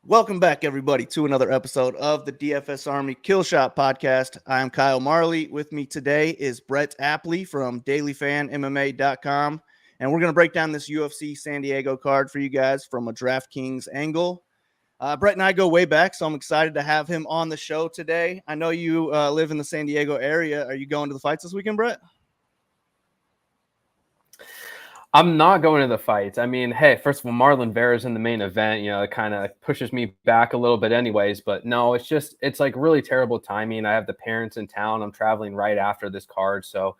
Welcome back, everybody, to another episode of the DFS Army Killshot podcast. I am Kyle Marley. With me today is Brett Apley from DailyFanMMA.com, and we're going to break down this UFC San Diego card for you guys from a DraftKings angle. Brett and I go way back, so I'm excited to have him on the show today. I know you live in the San Diego area. Are you going to the fights this weekend, Brett? I'm not going to the fights. I mean, hey, first of all, Marlon Vera's in the main event. You know, it kind of pushes me back a little bit anyways. But no, it's like really terrible timing. I have the parents in town. I'm traveling right after this card. So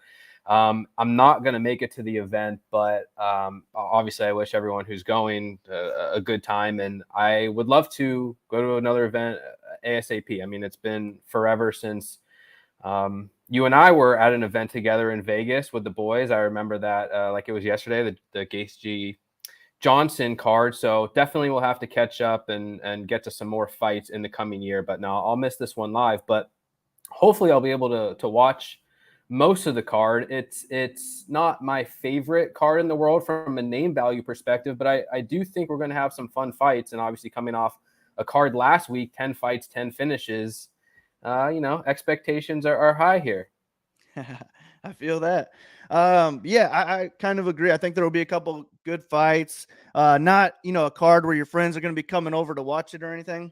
I'm not going to make it to the event. But obviously, I wish everyone who's going a good time. And I would love to go to another event ASAP. I mean, it's been forever since you and I were at an event together in Vegas with the boys. I remember that like it was yesterday, the Gaethje Johnson card. So definitely we'll have to catch up and get to some more fights in the coming year. But no, I'll miss this one live. But hopefully I'll be able to watch most of the card. It's not my favorite card in the world from a name value perspective, but I do think we're going to have some fun fights. And obviously coming off a card last week, 10 fights, 10 finishes, expectations are high here. I feel that. I kind of agree. I think there will be a couple good fights. Not, a card where your friends are going to be coming over to watch it or anything.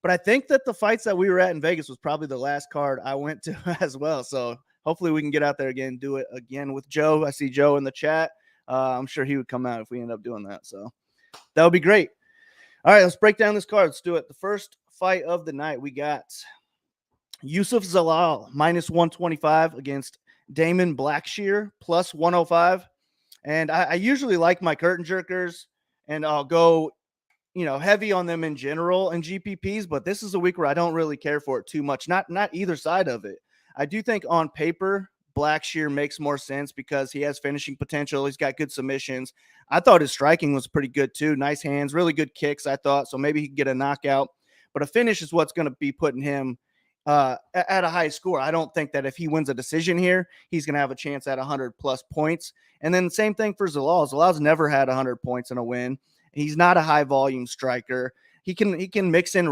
But I think that the fights that we were at in Vegas was probably the last card I went to as well. So hopefully we can get out there again, do it again with Joe. I see Joe in the chat. I'm sure he would come out if we end up doing that. So that would be great. All right, let's break down this card. Let's do it. The first fight of the night, we got Youssef Zalal minus 125 against Damon Blackshear plus 105. And I usually like my curtain jerkers, and I'll go, heavy on them in general in GPPs, but this is a week where I don't really care for it too much. Not either side of it. I do think on paper, Blackshear makes more sense because he has finishing potential. He's got good submissions. I thought his striking was pretty good too. Nice hands, really good kicks, I thought. So maybe he could get a knockout. But a finish is what's going to be putting him at a high score. I don't think that if he wins a decision here, he's going to have a chance at 100 plus points. And then the same thing for Zalal. Zalal's never had 100 points in a win. He's not a high volume striker. He can mix in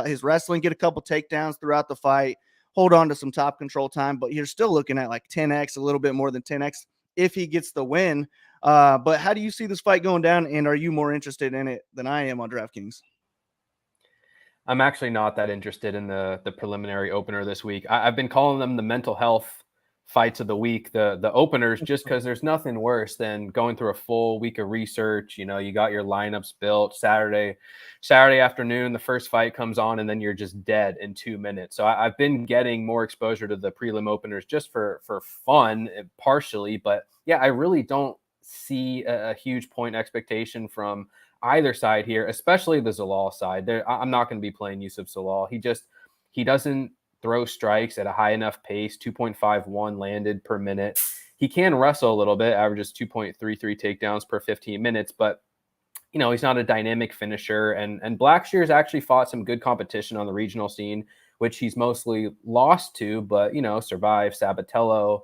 his wrestling, get a couple takedowns throughout the fight, hold on to some top control time, but you're still looking at like 10x, a little bit more than 10x if he gets the win. But how do you see this fight going down, and are you more interested in it than I am on DraftKings? I'm actually not that interested in the preliminary opener this week. I've been calling them the mental health fights of the week, the openers, just because there's nothing worse than going through a full week of research. You got your lineups built Saturday afternoon, the first fight comes on, and then you're just dead in 2 minutes. So I've been getting more exposure to the prelim openers just for fun, partially. But yeah, I really don't see a huge point expectation from either side here, especially the Zalal side. I'm not going to be playing Youssef Zalal. He doesn't throw strikes at a high enough pace, 2.51 landed per minute. He can wrestle a little bit, averages 2.33 takedowns per 15 minutes, but he's not a dynamic finisher. And Blackshear's actually fought some good competition on the regional scene, which he's mostly lost to, but survived Sabatello,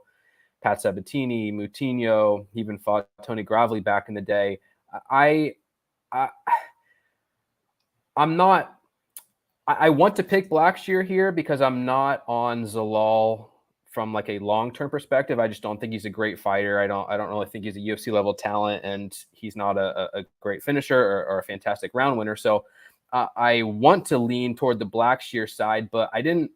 Pat Sabatini, Moutinho. He even fought Tony Gravely back in the day. I want to pick Blackshear here because I'm not on Zalal from like a long-term perspective. I just don't think he's a great fighter. I don't really think he's a UFC level talent, and he's not a great finisher or a fantastic round winner. So I want to lean toward the Blackshear side, but I didn't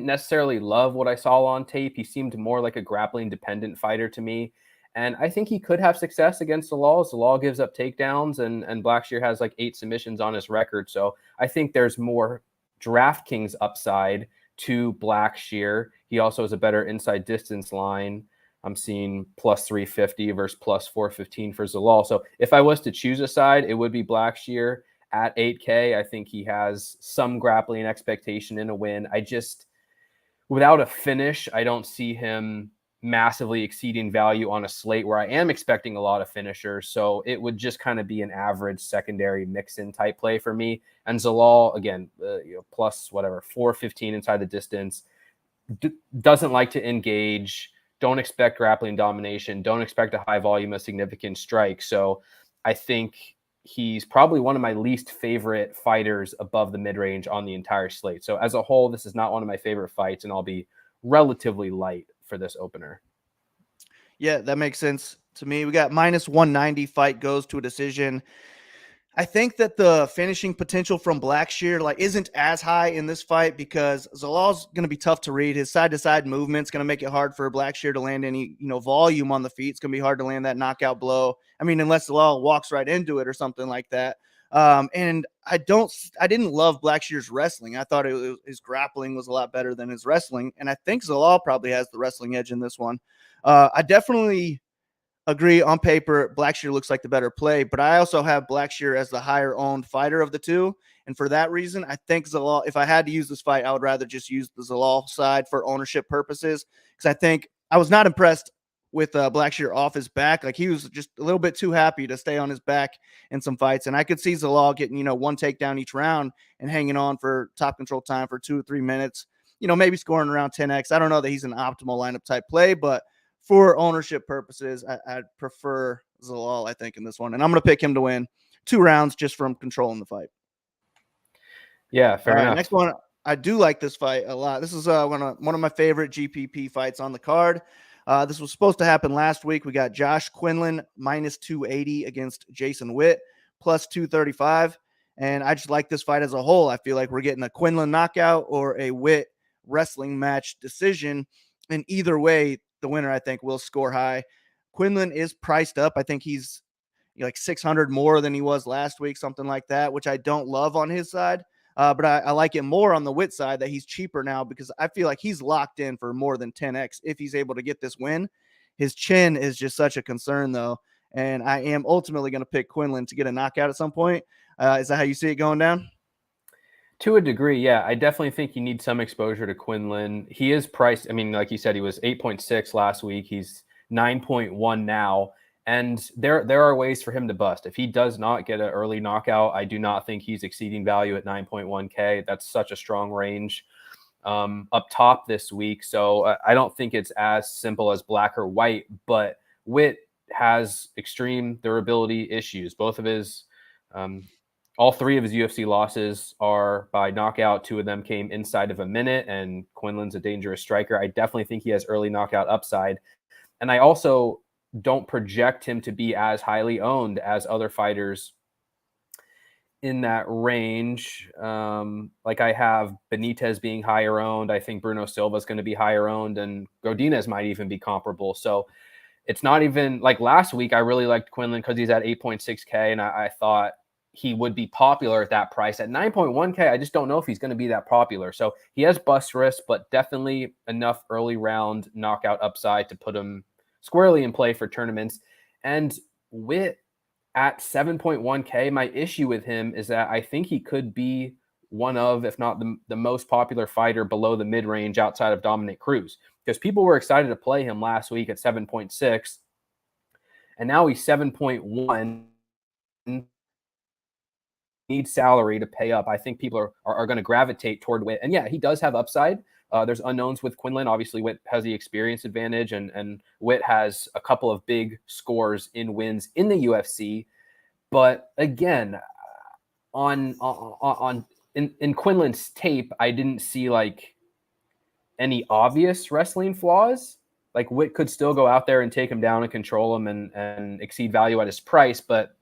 necessarily love what I saw on tape. He seemed more like a grappling dependent fighter to me. And I think he could have success against Zalal. Zalal gives up takedowns, and Blackshear has like 8 submissions on his record. So I think there's more DraftKings upside to Blackshear. He also has a better inside distance line. I'm seeing plus 350 versus plus 415 for Zalal. So if I was to choose a side, it would be Blackshear at 8K. I think he has some grappling expectation in a win. Without a finish, I don't see him massively exceeding value on a slate where I am expecting a lot of finishers. So it would just kind of be an average secondary mix-in type play for me. And Zalal, again, plus 415 inside the distance, doesn't like to engage. Don't expect grappling domination. Don't expect a high volume of significant strikes. So I think he's probably one of my least favorite fighters above the mid-range on the entire slate. So as a whole, this is not one of my favorite fights, and I'll be relatively light for this opener. Yeah, that makes sense to me. We got -190, fight goes to a decision. I think that the finishing potential from Blackshear isn't as high in this fight because Zalal's going to be tough to read. His side-to-side movement's going to make it hard for Blackshear to land any, volume on the feet. It's going to be hard to land that knockout blow. I mean, unless Zalal walks right into it or something like that. And I didn't love Blackshear's wrestling. I thought his grappling was a lot better than his wrestling. And I think Zalal probably has the wrestling edge in this one. I definitely agree on paper, Blackshear looks like the better play, but I also have Blackshear as the higher owned fighter of the two. And for that reason, I think Zalal, if I had to use this fight, I would rather just use the Zalal side for ownership purposes. Because I think I was not impressed with Blackshear off his back. He was just a little bit too happy to stay on his back in some fights. And I could see Zalal getting, one takedown each round and hanging on for top control time for 2 or 3 minutes, maybe scoring around 10x. I don't know that he's an optimal lineup type play, but for ownership purposes, I'd prefer Zalal, I think, in this one. And I'm going to pick him to win 2 rounds just from controlling the fight. Yeah, fair enough. Next one. I do like this fight a lot. This is one of my favorite GPP fights on the card. This was supposed to happen last week. We got Josh Quinlan -280 against Jason Witt +235. And I just like this fight as a whole. I feel like we're getting a Quinlan knockout or a Witt wrestling match decision. And either way, the winner, I think, will score high. Quinlan is priced up. I think he's 600 more than he was last week, something like that, which I don't love on his side. But I like it more on the Witt side that he's cheaper now because I feel like he's locked in for more than 10x if he's able to get this win. His chin is just such a concern, though. And I am ultimately going to pick Quinlan to get a knockout at some point. Is that how you see it going down? To a degree, yeah. I definitely think you need some exposure to Quinlan. He is priced. I mean, like you said, he was 8.6 last week. He's 9.1 now. And there are ways for him to bust. If he does not get an early knockout, I do not think he's exceeding value at 9.1K. That's such a strong range up top this week. So I don't think it's as simple as black or white, but Witt has extreme durability issues. Both of his all 3 of his UFC losses are by knockout. 2 of them came inside of a minute, and Quinlan's a dangerous striker. I definitely think he has early knockout upside. And I also don't project him to be as highly owned as other fighters in that range. I have Benitez being higher owned. I think Bruno Silva is going to be higher owned, and Godinez might even be comparable. So it's not even like last week. I really liked Quinlan because he's at 8.6K, and I thought he would be popular at that price. At 9.1K, I just don't know if he's going to be that popular. So he has bust risk, but definitely enough early round knockout upside to put him squarely in play for tournaments. And Witt at 7.1K, my issue with him is that I think he could be one of, if not the most popular fighter below the mid-range outside of Dominic Cruz, because people were excited to play him last week at 7.6, and now he's 7.1. Needs salary to pay up. I think people are going to gravitate toward Witt. And yeah, he does have upside. There's unknowns with Quinlan. Obviously, Witt has the experience advantage, and Witt has a couple of big scores in wins in the UFC. But again, in Quinlan's tape, I didn't see any obvious wrestling flaws. Witt could still go out there and take him down and control him and exceed value at his price, but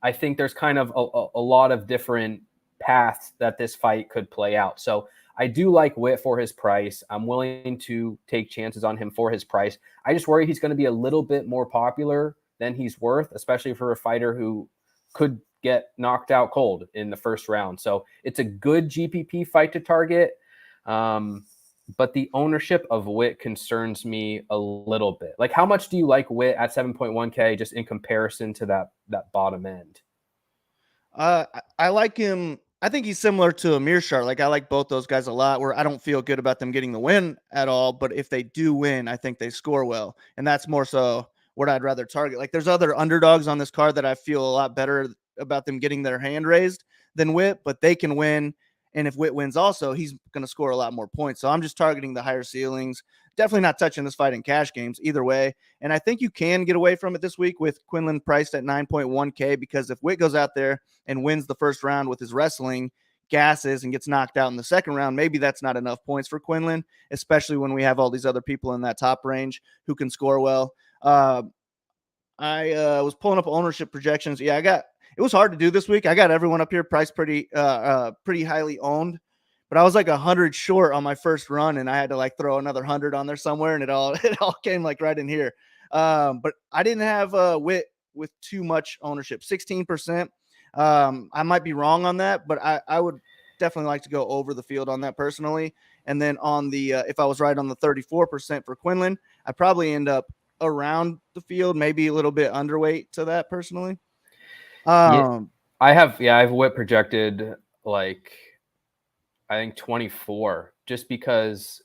I think there's kind of a lot of different paths that this fight could play out. So I do like Witt for his price. I'm willing to take chances on him for his price. I just worry he's going to be a little bit more popular than he's worth, especially for a fighter who could get knocked out cold in the first round. So it's a good GPP fight to target. But the ownership of Witt concerns me a little bit. How much do you like Witt at 7.1K just in comparison to that bottom end? I like him. I think he's similar to Amir Shar. I like both those guys a lot, where I don't feel good about them getting the win at all. But if they do win, I think they score well. And that's more so what I'd rather target. There's other underdogs on this card that I feel a lot better about them getting their hand raised than Witt, but they can win. And if Witt wins also, he's going to score a lot more points. So I'm just targeting the higher ceilings, definitely not touching this fight in cash games either way. And I think you can get away from it this week with Quinlan priced at 9.1K, because if Witt goes out there and wins the first round with his wrestling, gasses, and gets knocked out in the second round, maybe that's not enough points for Quinlan, especially when we have all these other people in that top range who can score well. I was pulling up ownership projections. Yeah, it was hard to do this week. I got everyone up here priced pretty highly owned, but I was like 100 short on my first run, and I had to like throw another 100 on there somewhere, and it all came like right in here. But I didn't have Witt with too much ownership, 16%. I might be wrong on that, but I would definitely like to go over the field on that personally. And then on the if I was right on the 34% for Quinlan, I probably end up around the field, maybe a little bit underweight to that personally. I have Witt projected like I think 24, just because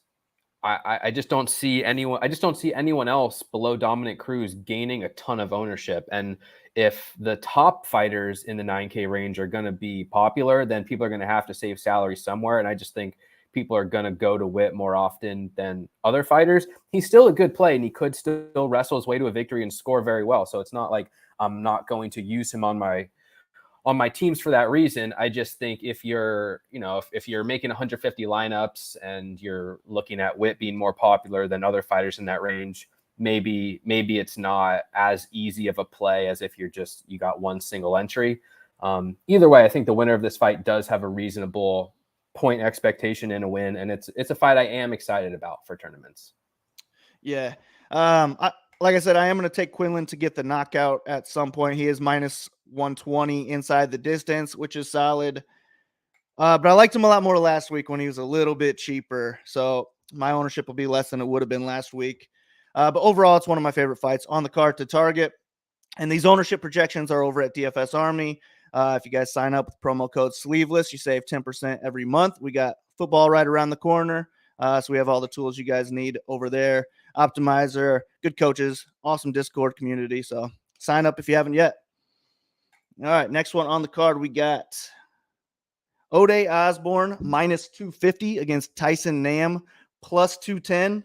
I just don't see anyone else below Dominic Cruz gaining a ton of ownership. And if the top fighters in the 9K range are going to be popular, then people are going to have to save salary somewhere. And I just think people are going to go to Witt more often than other fighters. He's still a good play, and he could still wrestle his way to a victory and score very well. So it's not like I'm not going to use him on my teams for that reason. I just think if you're making 150 lineups and you're looking at Witt being more popular than other fighters in that range, maybe it's not as easy of a play as if you got one single entry. Either way, I think the winner of this fight does have a reasonable point expectation in a win, and it's a fight I am excited about for tournaments. Yeah. Like I said, I am going to take Quinlan to get the knockout at some point. He is minus 120 inside the distance, which is solid. But I liked him a lot more last week when he was a little bit cheaper. So my ownership will be less than it would have been last week. But overall, it's one of my favorite fights on the card to target. And these ownership projections are over at DFS Army. If you guys sign up with promo code Sleeveless, you save 10% every month. We got football right around the corner. So we have all the tools you guys need over there. Optimizer, good coaches, awesome Discord community. So sign up if you haven't yet. All right, next one on the card, we got Ode Osborne minus 250 against Tyson Nam plus 210.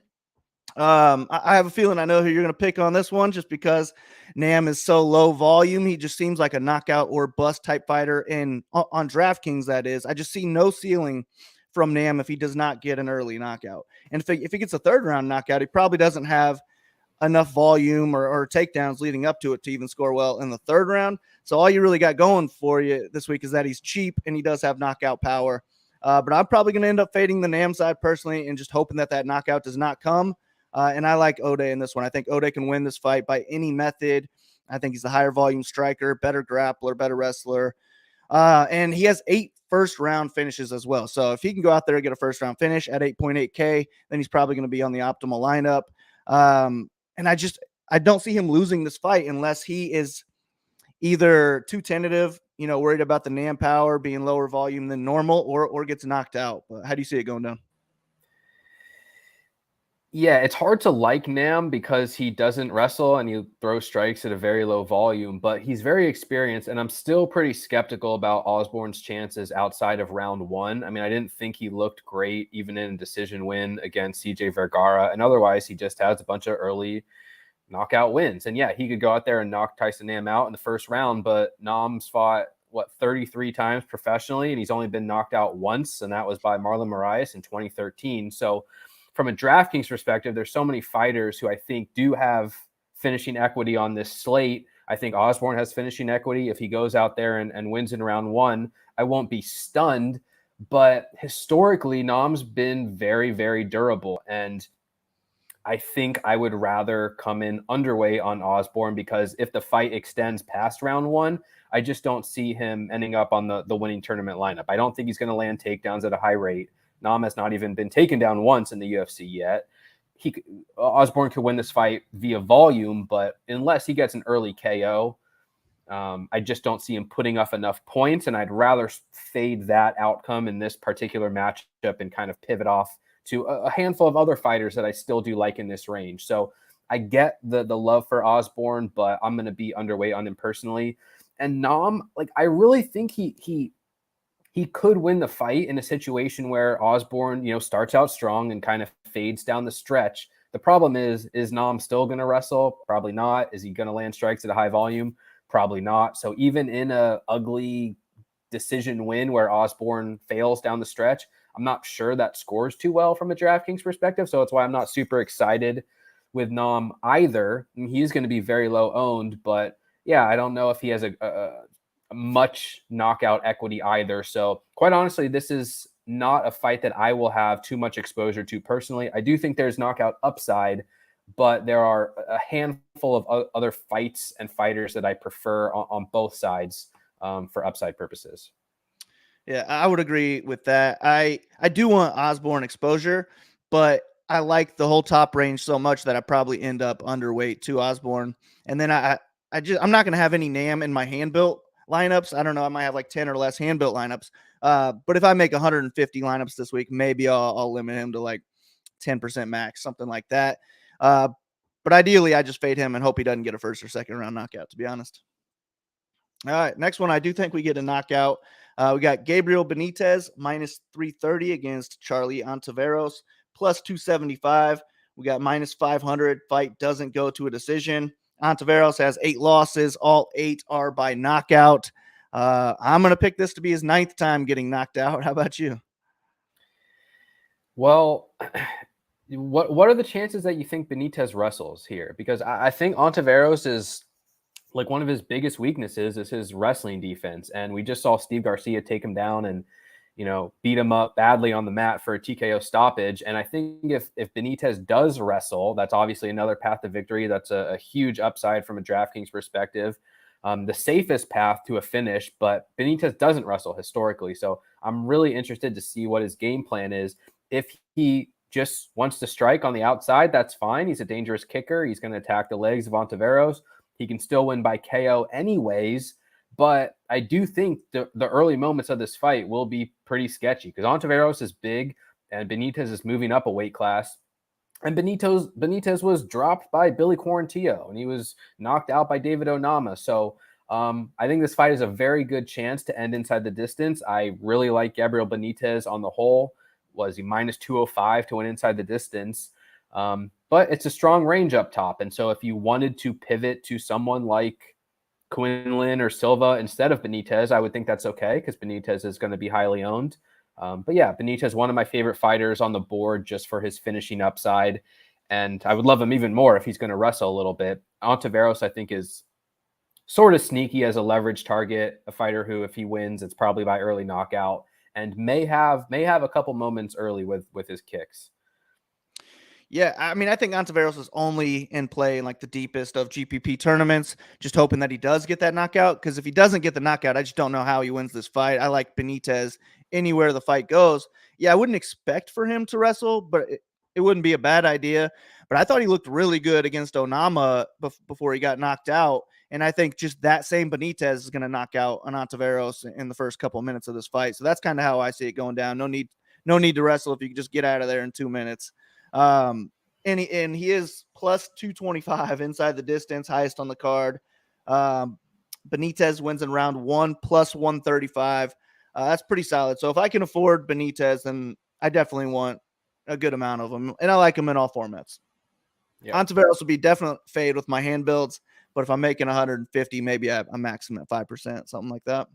I have a feeling I know who you're going to pick on this one, just because Nam is so low volume. He just seems like a knockout or bust type fighter on DraftKings, that is. I just see no ceiling from Nam if he does not get an early knockout. And if he gets a third round knockout, he probably doesn't have enough volume or takedowns leading up to it to even score well in the third round. So all you really got going for you this week is that he's cheap and he does have knockout power. But I'm probably going to end up fading the Nam side personally and just hoping that knockout does not come. And I like Ode in this one. I think Ode can win this fight by any method. I think he's a higher volume striker, better grappler, better wrestler. And he has 8 first-round finishes as well. So if he can go out there and get a first-round finish at 8.8K, then he's probably going to be on the optimal lineup. And I don't see him losing this fight unless he is either too tentative, worried about the Nam power being lower volume than normal, or gets knocked out. But how do you see it going down? Yeah, it's hard to like Nam because he doesn't wrestle and he throws strikes at a very low volume, but he's very experienced, and I'm still pretty skeptical about Osborne's chances outside of round 1. I mean, I didn't think he looked great even in a decision win against CJ Vergara, and otherwise he just has a bunch of early knockout wins. And yeah, he could go out there and knock Tyson Nam out in the first round, but Nam's fought 33 times professionally, and he's only been knocked out once, and that was by Marlon Moraes in 2013. So from a DraftKings perspective, there's so many fighters who I think do have finishing equity on this slate. I think Osborne has finishing equity. If he goes out there and wins in round 1, I won't be stunned. But historically, Nam's been very, very durable. And I think I would rather come in underweight on Osborne, because if the fight extends past round 1, I just don't see him ending up on the winning tournament lineup. I don't think he's going to land takedowns at a high rate. Nam has not even been taken down once in the UFC yet. Osborne could win this fight via volume, but unless he gets an early KO, I just don't see him putting up enough points, and I'd rather fade that outcome in this particular matchup and kind of pivot off to a handful of other fighters that I still do like in this range. So I get the love for Osborne, but I'm going to be underweight on him personally. And Nam, I really think he could win the fight in a situation where Osborne, starts out strong and kind of fades down the stretch. The problem is Nam still going to wrestle? Probably not. Is he going to land strikes at a high volume? Probably not. So even in a ugly decision win where Osborne fails down the stretch, I'm not sure that scores too well from a DraftKings perspective. So that's why I'm not super excited with Nam either. I mean, he's going to be very low owned, but yeah, I don't know if he has a much knockout equity either. So quite honestly, this is not a fight that I will have too much exposure to personally. I do think there's knockout upside, but there are a handful of other fights and fighters that I prefer on both sides for upside purposes. Yeah, I would agree with that. I do want Osborne exposure, but I like the whole top range so much that I probably end up underweight to Osborne. And then I'm not going to have any NAM in my hand built lineups. I don't know. I might have like 10 or less hand built lineups. But if I make 150 lineups this week, maybe I'll limit him to like 10% max, something like that. But ideally, I just fade him and hope he doesn't get a first or second round knockout, to be honest. All right, next one, I do think we get a knockout. We got Gabriel Benitez minus 330 against Charlie Ontiveros, plus 275. We got minus 500. Fight doesn't go to a decision. Ontiveros has 8 losses. All 8 are by knockout. I'm going to pick this to be his 9th time getting knocked out. How about you? Well, what are the chances that you think Benitez wrestles here? Because I think Ontiveros is like one of his biggest weaknesses is his wrestling defense. And we just saw Steve Garcia take him down and, beat him up badly on the mat for a TKO stoppage. And I think if Benitez does wrestle, that's obviously another path to victory. That's a huge upside from a DraftKings perspective. The safest path to a finish, but Benitez doesn't wrestle historically. So I'm really interested to see what his game plan is. If he just wants to strike on the outside, that's fine. He's a dangerous kicker. He's going to attack the legs of Ontiveros. He can still win by KO anyways, but I do think the early moments of this fight will be pretty sketchy because Ontiveros is big and Benitez is moving up a weight class. And Benitez was dropped by Billy Quarantillo and he was knocked out by David Onama. So I think this fight is a very good chance to end inside the distance. I really like Gabriel Benitez on the whole. Was he minus 205 to win inside the distance? But it's a strong range up top. And so if you wanted to pivot to someone like Quinlan or Silva instead of Benitez, I would think that's okay because Benitez is going to be highly owned. But yeah, Benitez, one of my favorite fighters on the board just for his finishing upside. And I would love him even more if he's going to wrestle a little bit. Ontiveros, I think, is sort of sneaky as a leverage target, a fighter who, if he wins, it's probably by early knockout and may have a couple moments early with his kicks. Yeah, I mean, I think Ontiveros is only in play in like the deepest of GPP tournaments, just hoping that he does get that knockout. Because if he doesn't get the knockout, I just don't know how he wins this fight. I like Benitez anywhere the fight goes. Yeah, I wouldn't expect for him to wrestle, but it wouldn't be a bad idea. But I thought he looked really good against Onama before he got knocked out. And I think just that same Benitez is going to knock out an Ontiveros in the first couple of minutes of this fight. So that's kind of how I see it going down. No need to wrestle if you can just get out of there in 2 minutes. And he is plus 225 inside the distance, highest on the card. Benitez wins in round 1, plus 135. That's pretty solid. So if I can afford Benitez, then I definitely want a good amount of them. And I like him in all formats. Yeah. Ontiveros will be definite fade with my hand builds, but if I'm making 150, maybe I max him at 5%, something like that.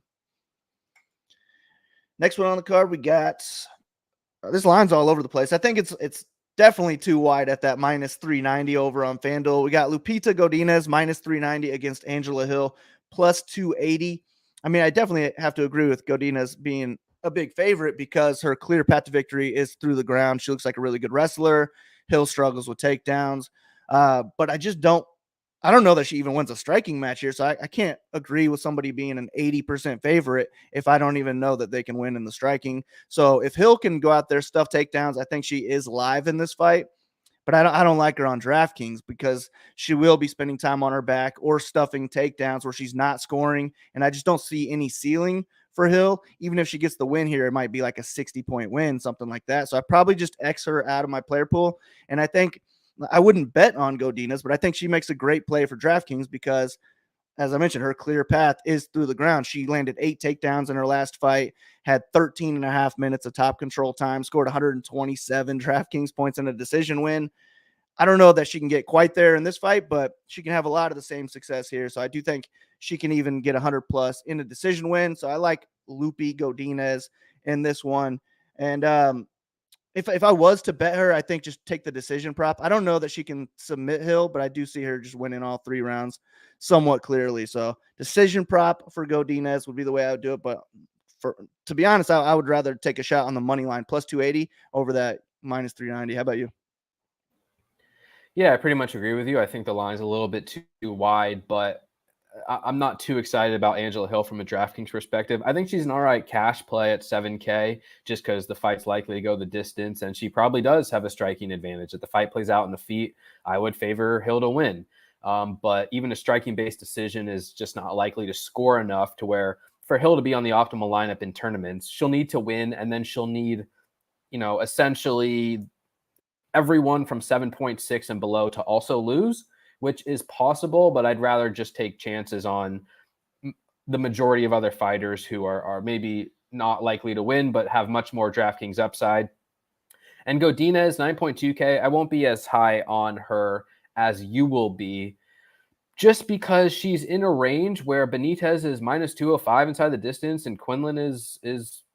Next one on the card, we got this line's all over the place. I think it's definitely too wide at that minus 390 over on FanDuel. We got Lupita Godinez minus 390 against Angela Hill plus 280. I mean, I definitely have to agree with Godinez being a big favorite because her clear path to victory is through the ground. She looks like a really good wrestler. Hill struggles with takedowns. But I don't know that she even wins a striking match here. So I can't agree with somebody being an 80% favorite if I don't even know that they can win in the striking. So if Hill can go out there, stuff takedowns, I think she is live in this fight. But I don't like her on DraftKings because she will be spending time on her back or stuffing takedowns where she's not scoring. And I just don't see any ceiling for Hill. Even if she gets the win here, it might be like a 60-point win, something like that. So I probably just X her out of my player pool. And I think I wouldn't bet on Godinez, but I think she makes a great play for DraftKings because, as I mentioned, her clear path is through the ground. She landed 8 takedowns in her last fight, had 13 and a half minutes of top control time, scored 127 DraftKings points in a decision win. I don't know that she can get quite there in this fight, but she can have a lot of the same success here. So I do think she can even get 100 plus in a decision win. So I like Lupi Godinez in this one. And if I was to bet her, I think just take the decision prop. I don't know that she can submit Hill, but I do see her just winning all 3 rounds somewhat clearly. So decision prop for Godinez would be the way I would do it. But to be honest, I would rather take a shot on the money line plus 280 over that minus 390. How about you? Yeah, I pretty much agree with you. I think the line's a little bit too wide, but I'm not too excited about Angela Hill from a DraftKings perspective. I think she's an all right cash play at 7K just because the fight's likely to go the distance, and she probably does have a striking advantage. If the fight plays out in the feet, I would favor Hill to win. But even a striking-based decision is just not likely to score enough to where for Hill to be on the optimal lineup in tournaments, she'll need to win, and then she'll need, essentially everyone from 7.6 and below to also lose, which is possible, but I'd rather just take chances on the majority of other fighters who are maybe not likely to win, but have much more DraftKings upside. And Godinez, 9.2K, I won't be as high on her as you will be, just because she's in a range where Benitez is minus 205 inside the distance, and Quinlan is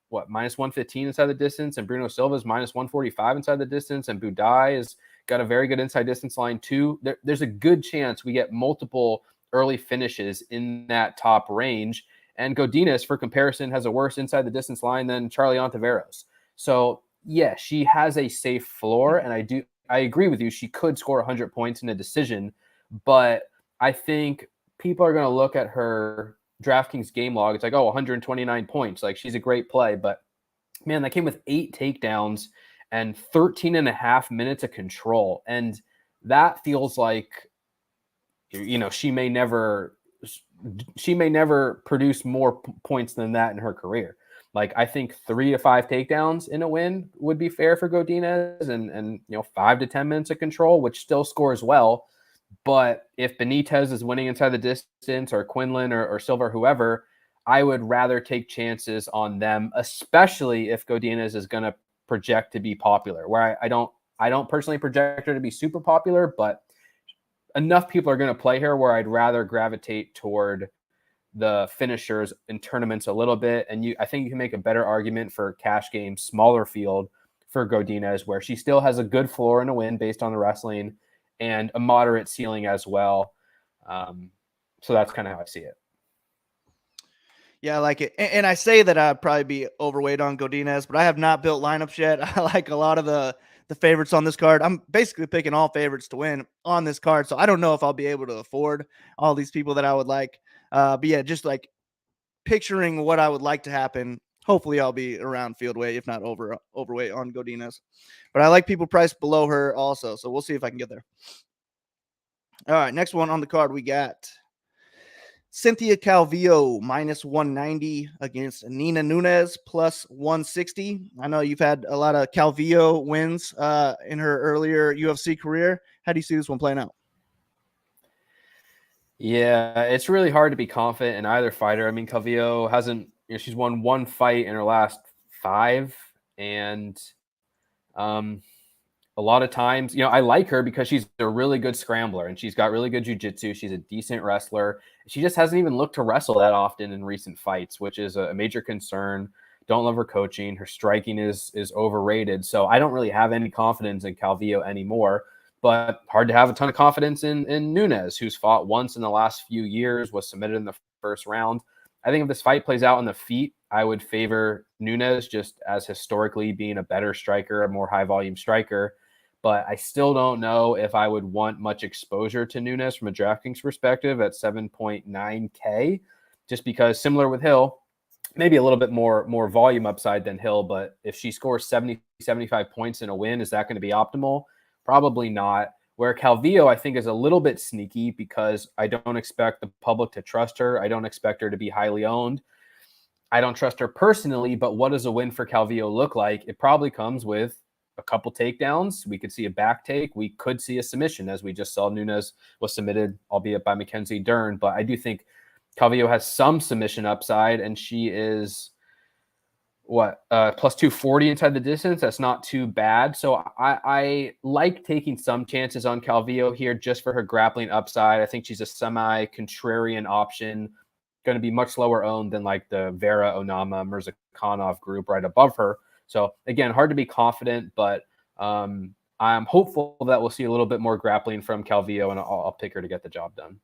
what, minus 115 inside the distance, and Bruno Silva is minus 145 inside the distance, and Budai has got a very good inside distance line too. There's a good chance we get multiple early finishes in that top range, and Godinez, for comparison, has a worse inside the distance line than Charlie Ontiveros. So yeah, she has a safe floor, and I agree with you. She could score 100 points in a decision, but I think people are going to look at her DraftKings game log. It's like, 129 points. Like, she's a great play. But, man, that came with 8 takedowns and 13 and a half minutes of control. And that feels like, she may never produce more points than that in her career. Like, I think 3 to 5 takedowns in a win would be fair for Godinez, and 5 to 10 minutes of control, which still scores well. But if Benitez is winning inside the distance, or Quinlan or Silva or whoever, I would rather take chances on them, especially if Godinez is going to project to be popular, where I don't personally project her to be super popular, but enough people are going to play her where I'd rather gravitate toward the finishers in tournaments a little bit. And I think you can make a better argument for cash game, smaller field for Godinez, where she still has a good floor in a win based on the wrestling and a moderate ceiling as well. So that's kind of how I see it. Yeah, I like it. And I say that I'd probably be overweight on Godinez, but I have not built lineups yet. I like a lot of the favorites on this card. I'm basically picking all favorites to win on this card, so I don't know if I'll be able to afford all these people that I would like. But yeah, just like picturing what I would like to happen. Hopefully I'll be around field weight, if not overweight on Godinez. But I like people priced below her also, so we'll see if I can get there. All right, next one on the card, we got Cynthia Calvillo minus 190 against Nina Nunes plus 160. I know you've had a lot of Calvillo wins in her earlier UFC career. How do you see this one playing out? Yeah, it's really hard to be confident in either fighter. I mean, Calvillo hasn't, she's won 1 fight in her last 5. And a lot of times, I like her because she's a really good scrambler and she's got really good jiu-jitsu. She's a decent wrestler. She just hasn't even looked to wrestle that often in recent fights, which is a major concern. Don't love her coaching. Her striking is overrated. So I don't really have any confidence in Calvillo anymore. But hard to have a ton of confidence in Nunes, who's fought once in the last few years, was submitted in the first round. I think if this fight plays out on the feet, I would favor Nunes just as historically being a better striker, a more high-volume striker. But I still don't know if I would want much exposure to Nunes from a DraftKings perspective at 7.9K, just because similar with Hill, maybe a little bit more volume upside than Hill. But if she scores 70, 75 points in a win, is that going to be optimal? Probably not. Where Calvillo, I think, is a little bit sneaky because I don't expect the public to trust her. I don't expect her to be highly owned. I don't trust her personally, but what does a win for Calvillo look like? It probably comes with a couple takedowns. We could see a back take. We could see a submission, as we just saw Nunes was submitted, albeit by Mackenzie Dern. But I do think Calvillo has some submission upside, and she is plus 240 inside the distance. That's not too bad. So I like taking some chances on Calvillo here just for her grappling upside. I think she's a semi-contrarian option, going to be much lower owned than like the Vera, Onama, Mirzakhanov group right above her. So again, hard to be confident, but I'm hopeful that we'll see a little bit more grappling from Calvillo, and I'll pick her to get the job done.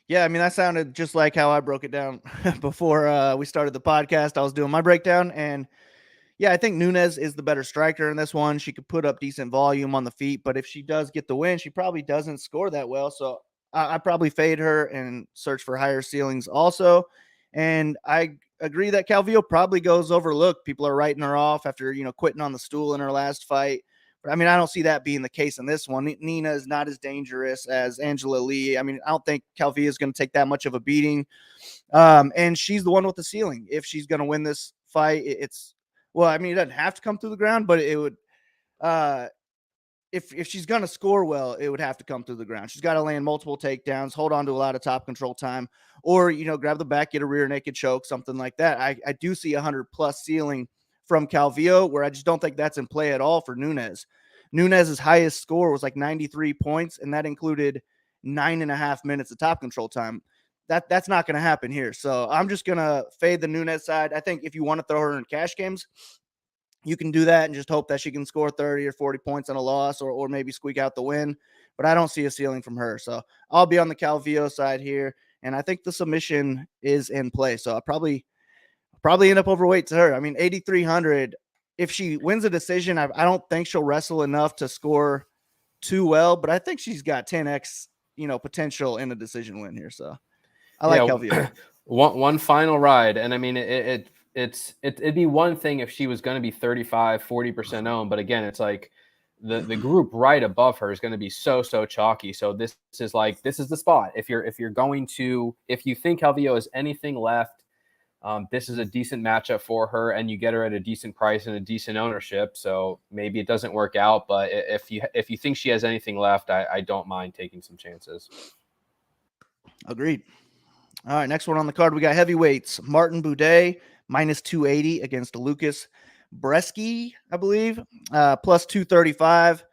Yeah, I mean, that sounded just like how I broke it down before we started the podcast. I was doing my breakdown, and yeah, I think Nunes is the better striker in this one. She could put up decent volume on the feet, but if she does get the win, she probably doesn't score that well. So I probably fade her and search for higher ceilings also. And I agree that Calvillo probably goes overlooked. People are writing her off after, quitting on the stool in her last fight. But I mean, I don't see that being the case in this one. Nina is not as dangerous as Angela Lee. I mean, I don't think Calvillo is going to take that much of a beating. And she's the one with the ceiling. If she's going to win this fight, well, I mean, it doesn't have to come through the ground, but it would, if she's going to score well, it would have to come through the ground. She's got to land multiple takedowns, hold on to a lot of top control time, or, grab the back, get a rear naked choke, something like that. I do see 100+ ceiling from Calvillo, where I just don't think that's in play at all for Nunes. Nunes's highest score was like 93 points, and that included 9.5 minutes of top control time. That's not going to happen here. So I'm just going to fade the Nunes side. I think if you want to throw her in cash games, you can do that and just hope that she can score 30 or 40 points on a loss, or maybe squeak out the win. But I don't see a ceiling from her. So I'll be on the Calvillo side here. And I think the submission is in play. So I'll probably end up overweight to her. I mean, 8,300. If she wins a decision, I don't think she'll wrestle enough to score too well. But I think she's got 10x, potential in a decision win here. So I like Calvillo. One final ride. And I mean, it'd be one thing if she was going to be 35-40% owned, but again, it's like the group right above her is going to be so chalky. So this is the spot. If you think Calvillo has anything left, this is a decent matchup for her, and you get her at a decent price and a decent ownership. So maybe it doesn't work out, but if you think she has anything left, I don't mind taking some chances. Agreed. All right, next one on the card, we got heavyweights. Martin Buday, -280 against Lucas Bresky, I believe, plus 235.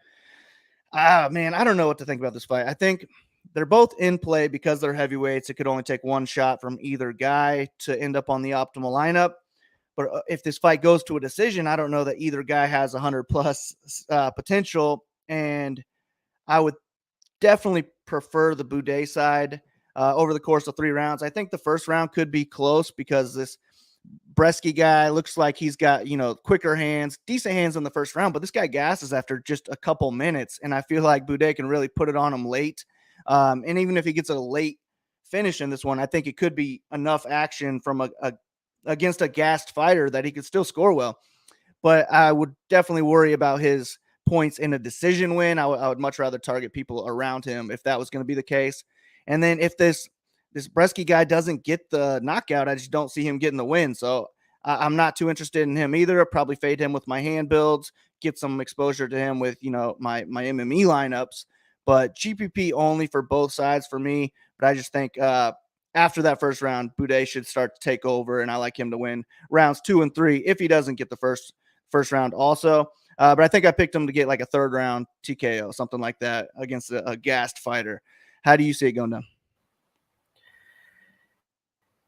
Man, I don't know what to think about this fight. I think they're both in play because they're heavyweights. It could only take one shot from either guy to end up on the optimal lineup. But if this fight goes to a decision, I don't know that either guy has 100+ potential. And I would definitely prefer the Buday side over the course of 3 rounds. I think the first round could be close because this Bresky guy looks like he's got, quicker hands, decent hands in the first round, but this guy gasses after just a couple minutes. And I feel like Buday can really put it on him late. And even if he gets a late finish in this one, I think it could be enough action from against a gassed fighter that he could still score well. But I would definitely worry about his points in a decision win. I would much rather target people around him if that was going to be the case. And then if this Bresky guy doesn't get the knockout, I just don't see him getting the win. So I'm not too interested in him either. I'll probably fade him with my hand builds, get some exposure to him with, my MME lineups. But GPP only for both sides for me. But I just think after that first round, Buday should start to take over, and I like him to win rounds 2 and 3 if he doesn't get the first round also. But I think I picked him to get like a 3rd round TKO, something like that, against a gassed fighter. How do you see it going down?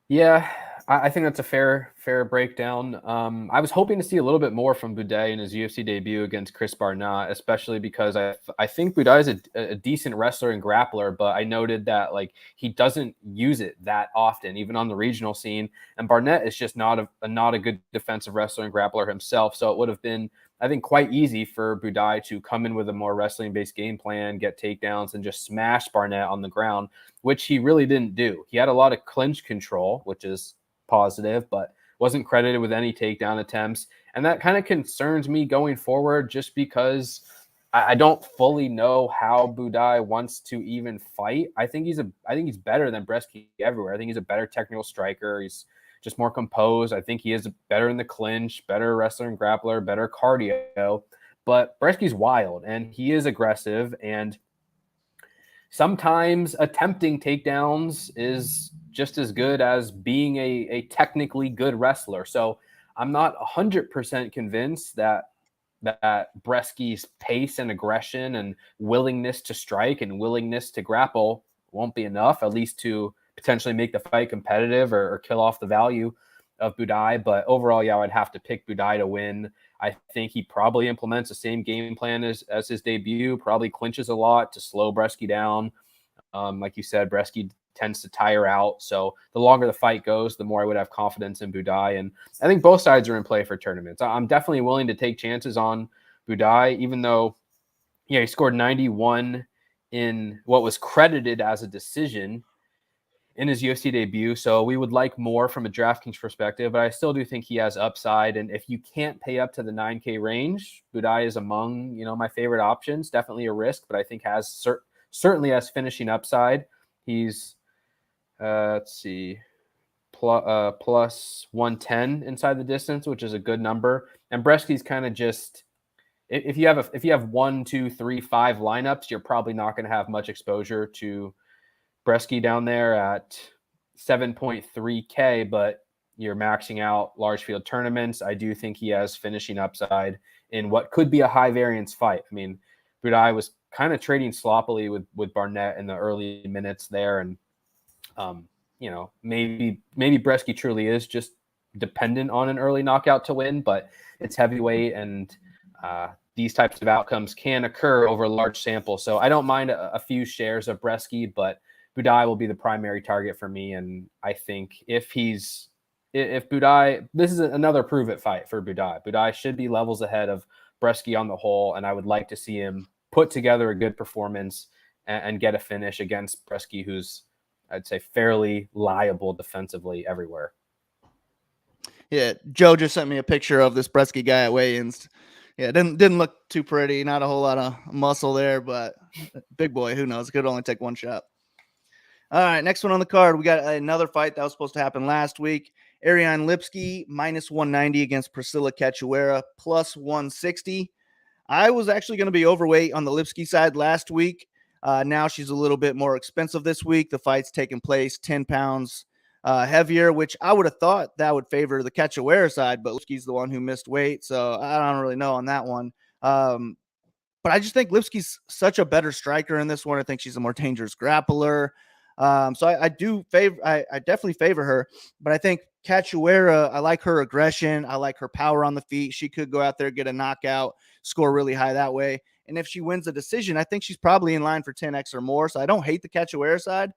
Yeah, I think that's a fair breakdown. I was hoping to see a little bit more from Buday in his UFC debut against Chris Barnett, especially because I think Buday is a decent wrestler and grappler, but I noted that like he doesn't use it that often, even on the regional scene. And Barnett is just not a good defensive wrestler and grappler himself. So it would have been, I think, quite easy for Buday to come in with a more wrestling-based game plan, get takedowns, and just smash Barnett on the ground, which he really didn't do. He had a lot of clinch control, which is positive, but wasn't credited with any takedown attempts. And that kind of concerns me going forward just because I don't fully know how Buday wants to even fight. I think he's better than Bresky everywhere. I think he's a better technical striker. He's just more composed. I think he is better in the clinch, better wrestler and grappler, better cardio. But Bresky's wild, and he is aggressive, and sometimes attempting takedowns is just as good as being a technically good wrestler. So I'm not 100% convinced that Bresky's pace and aggression and willingness to strike and willingness to grapple won't be enough, at least to potentially make the fight competitive or kill off the value of Budaj. But overall, yeah, I'd have to pick Budaj to win. I think he probably implements the same game plan as his debut, probably clinches a lot to slow Bresky down. Like you said, Bresky tends to tire out. So the longer the fight goes, the more I would have confidence in Budaj. And I think both sides are in play for tournaments. I'm definitely willing to take chances on Budaj, even though, he scored 91 in what was credited as a decision in his UFC debut. So we would like more from a DraftKings perspective, but I still do think he has upside. And if you can't pay up to the 9K range, Budaj is among, my favorite options. Definitely a risk, but I think certainly has finishing upside. He's, let's see, plus 110 inside the distance, which is a good number. And Bresky's kind of just, if you have 1, 2, 3, 5 lineups, you're probably not going to have much exposure to Bresky down there at 7.3K, but you're maxing out large field tournaments. I do think he has finishing upside in what could be a high variance fight. I mean, Budaj was kind of trading sloppily with Barnett in the early minutes there. And, maybe Bresky truly is just dependent on an early knockout to win, but it's heavyweight and these types of outcomes can occur over a large sample. So I don't mind a few shares of Bresky, but Budaj will be the primary target for me. And I think if Budaj, this is another prove it fight for Budaj. Budaj should be levels ahead of Bresky on the whole. And I would like to see him put together a good performance and get a finish against Bresky, who's, I'd say, fairly liable defensively everywhere. Yeah, Joe just sent me a picture of this Bresky guy at weigh-ins. Yeah, didn't look too pretty. Not a whole lot of muscle there, but big boy, who knows? Could only take one shot. All right, next one on the card. We got another fight that was supposed to happen last week. Ariane Lipski, minus 190 against Priscilla Cachoeira, plus 160. I was actually going to be overweight on the Lipski side last week. Now she's a little bit more expensive this week. The fight's taking place 10 pounds heavier, which I would have thought that would favor the Cachoeira side, but Lipski's the one who missed weight, so I don't really know on that one. But I just think Lipski's such a better striker in this one. I think she's a more dangerous grappler. So I definitely favor her, but I think Cachoeira, I like her aggression. I like her power on the feet. She could go out there, get a knockout, score really high that way. And if she wins a decision, I think she's probably in line for 10X or more. So I don't hate the Cachoeira side,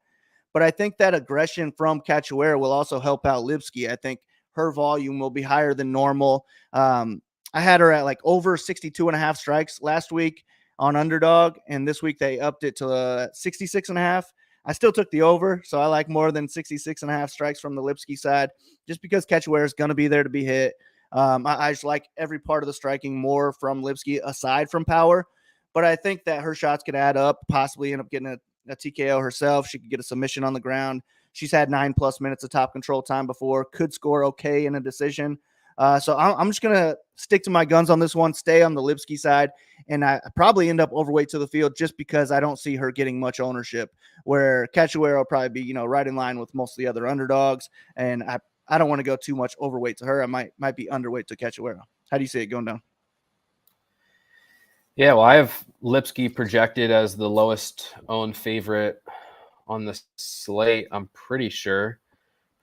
but I think that aggression from Cachoeira will also help out Lipski. I think her volume will be higher than normal. I had her at like over 62.5 strikes last week on Underdog, and this week they upped it to 66.5. I still took the over, so I like more than 66.5 strikes from the Lipski side, just because Cachoeira is going to be there to be hit. I just like every part of the striking more from Lipski aside from power, but I think that her shots could add up, possibly end up getting a TKO herself. She could get a submission on the ground. She's had 9+ minutes of top control time before, could score okay in a decision. So I'm just going to stick to my guns on this one, stay on the Lipski side, and I probably end up overweight to the field just because I don't see her getting much ownership, where Cachoeira will probably be, right in line with most of the other underdogs, and I don't want to go too much overweight to her. I might be underweight to Cachoeira. How do you see it going down? Yeah, well, I have Lipski projected as the lowest owned favorite on the slate, I'm pretty sure.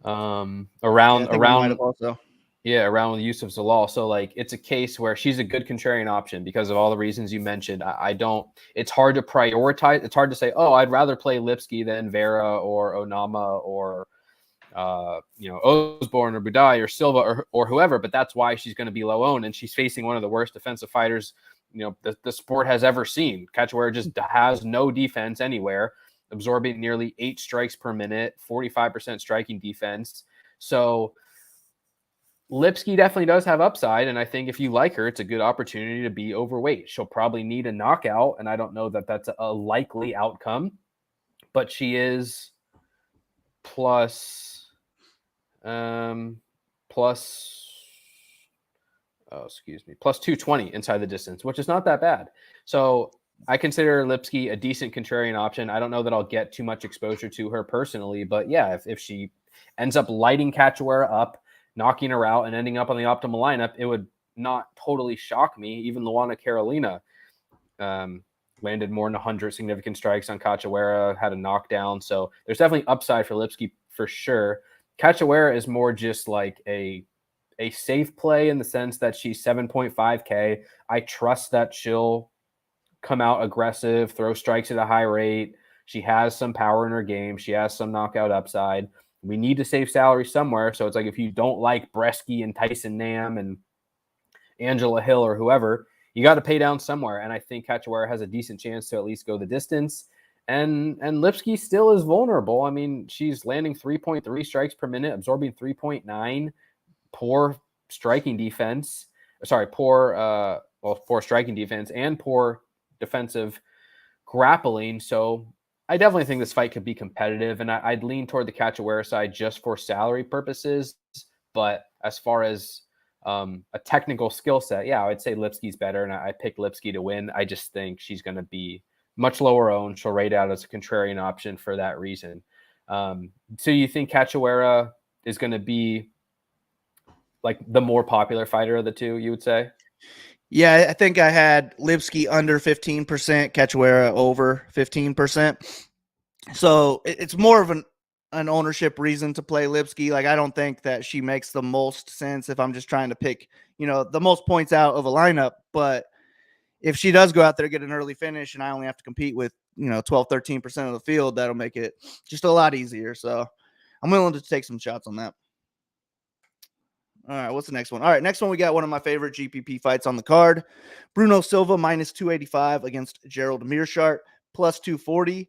Around also. Yeah, around with Yusuf Zalal. So, like, it's a case where she's a good contrarian option because of all the reasons you mentioned. I don't – it's hard to prioritize. It's hard to say, oh, I'd rather play Lipski than Vera or Onama or, Osborne or Budaj or Silva or whoever. But that's why she's going to be low owned, and she's facing one of the worst defensive fighters, the sport has ever seen. Cachoeira just has no defense anywhere, absorbing nearly 8 strikes per minute, 45% striking defense. So – Lipski definitely does have upside, and I think if you like her, it's a good opportunity to be overweight. She'll probably need a knockout, and I don't know that that's a likely outcome, but she is plus 220 inside the distance, which is not that bad. So I consider Lipski a decent contrarian option. I don't know that I'll get too much exposure to her personally, but yeah, if she ends up lighting Cachoeira up, knocking her out, and ending up on the optimal lineup, it would not totally shock me. Even Luana Carolina landed more than 100 significant strikes on Cachoeira, had a knockdown. So there's definitely upside for Lipski for sure. Cachoeira is more just like a safe play in the sense that she's 7.5K. I trust that she'll come out aggressive, throw strikes at a high rate. She has some power in her game. She has some knockout upside. We need to save salary somewhere. So it's like if you don't like Bresky and Tyson Nam and Angela Hill or whoever, you got to pay down somewhere. And I think Cachoeira has a decent chance to at least go the distance. And Lipski still is vulnerable. I mean, she's landing 3.3 strikes per minute, absorbing 3.9. Poor striking defense. Sorry, poor striking defense and poor defensive grappling. So I definitely think this fight could be competitive, and I'd lean toward the Cachoeira side just for salary purposes. But as far as a technical skill set, yeah, I would say Lipski's better, and I picked Lipski to win. I just think she's going to be much lower owned. She'll rate out as a contrarian option for that reason. So you think Cachoeira is going to be like the more popular fighter of the two, you would say? Yeah, I think I had Lipski under 15%, Cachoeira over 15%. So it's more of an ownership reason to play Lipski. Like, I don't think that she makes the most sense if I'm just trying to pick, the most points out of a lineup. But if she does go out there, get an early finish, and I only have to compete with, 12, 13% of the field, that'll make it just a lot easier. So I'm willing to take some shots on that. All right, what's the next one? All right, next one, we got one of my favorite GPP fights on the card. Bruno Silva minus 285 against Gerald Meerschaert plus 240.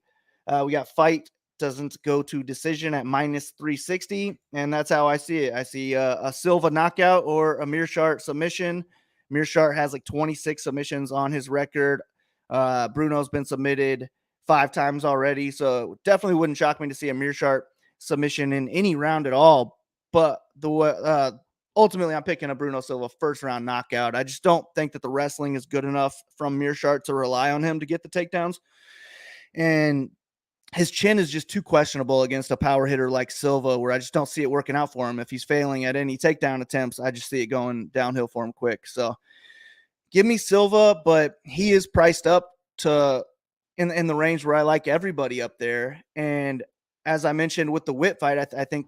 We got fight doesn't go to decision at minus 360, and that's how I see it. I see a Silva knockout or a Meerschaert submission. Meerschaert has like 26 submissions on his record. Bruno's been submitted 5 times already, so definitely wouldn't shock me to see a Meerschaert submission in any round at all. But ultimately, I'm picking a Bruno Silva first-round knockout. I just don't think that the wrestling is good enough from Meerschaert to rely on him to get the takedowns. And his chin is just too questionable against a power hitter like Silva, where I just don't see it working out for him. If he's failing at any takedown attempts, I just see it going downhill for him quick. So give me Silva, but he is priced up to in the range where I like everybody up there. And as I mentioned with the Witt fight, I think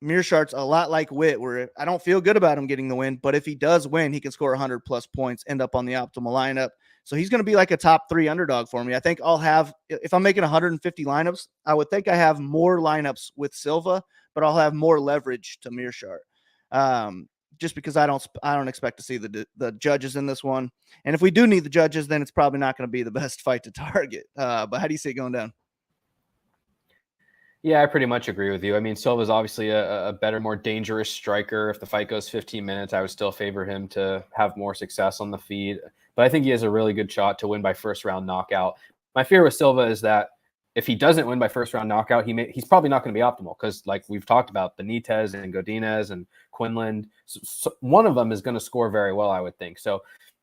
Meerschaert's a lot like Witt, where I don't feel good about him getting the win, but if he does win, he can score 100 plus points, end up on the optimal lineup. So he's going to be like a top 3 underdog for me. I think I'll have, if I'm making 150 lineups, I would think I have more lineups with Silva, but I'll have more leverage to Meerschaert. Just because I don't expect to see the judges in this one. And if we do need the judges, then it's probably not going to be the best fight to target. But how do you see it going down? Yeah, I pretty much agree with you. I mean, Silva's obviously a better, more dangerous striker. If the fight goes 15 minutes, I would still favor him to have more success on the feet. But I think he has a really good shot to win by first-round knockout. My fear with Silva is that if he doesn't win by first-round knockout, he's probably not going to be optimal because, like we've talked about, Benitez and Godinez and Quinlan, so one of them is going to score very well, I would think. So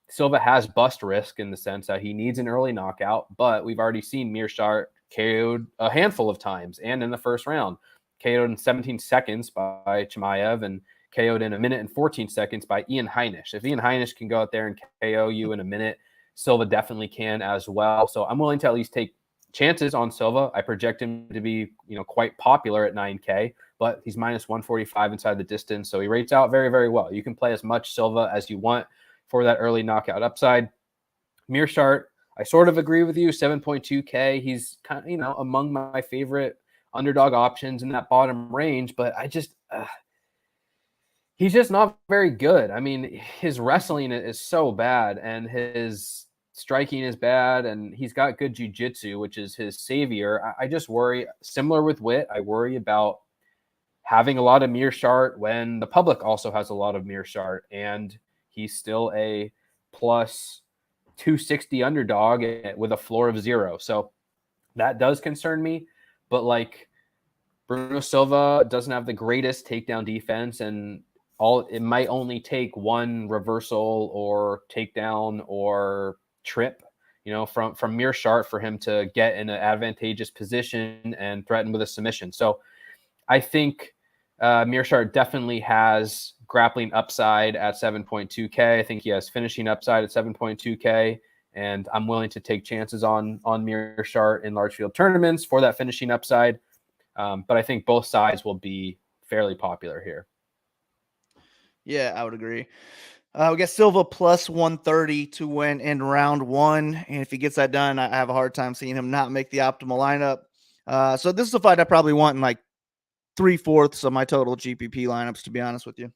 Silva has bust risk in the sense that he needs an early knockout, but we've already seen Meerschaert KO'd a handful of times and in the first round. KO'd in 17 seconds by Chimaev and KO'd in 1 minute and 14 seconds by Ian Heinisch. If Ian Heinisch can go out there and KO you in a minute, Silva definitely can as well. So I'm willing to at least take chances on Silva. I project him to be, quite popular at 9K, but he's minus 145 inside the distance. So he rates out very, very well. You can play as much Silva as you want for that early knockout upside. Meerschaert, I sort of agree with you. 7.2K. He's kind of, among my favorite underdog options in that bottom range, but he's just not very good. I mean, his wrestling is so bad and his striking is bad, and he's got good jiu-jitsu, which is his savior. I just worry, similar with Witt, I worry about having a lot of Meerschaert when the public also has a lot of Meerschaert, and he's still a plus 260 underdog with a floor of 0. So that does concern me. But like Bruno Silva doesn't have the greatest takedown defense, and it might only take one reversal or takedown or trip from Mearshart for him to get in an advantageous position and threaten with a submission. So I think Mearshart definitely has grappling upside at 7.2K. I think he has finishing upside at 7.2K. And I'm willing to take chances on Mearshart in large field tournaments for that finishing upside. But I think both sides will be fairly popular here. Yeah, I would agree. We got Silva plus 130 to win in round 1. And if he gets that done, I have a hard time seeing him not make the optimal lineup. So this is a fight I probably want in like 3/4 of my total GPP lineups, to be honest with you.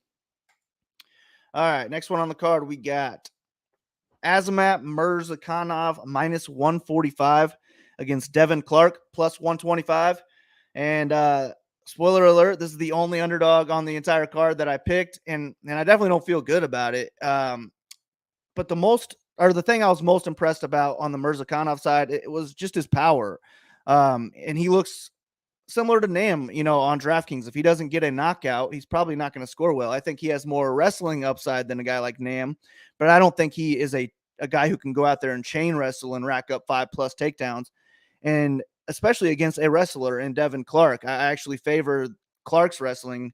All right, next one on the card, we got Azamat Murzakanov minus 145 against Devin Clark plus 125. And spoiler alert, this is the only underdog on the entire card that I picked, and I definitely don't feel good about it. But the thing I was most impressed about on the Murzakanov side, it was just his power. And he looks similar to Nam, on DraftKings. If he doesn't get a knockout, he's probably not going to score well. I think he has more wrestling upside than a guy like Nam, but I don't think he is a guy who can go out there and chain wrestle and rack up 5+ takedowns. And especially against a wrestler in Devin Clark, I actually favor Clark's wrestling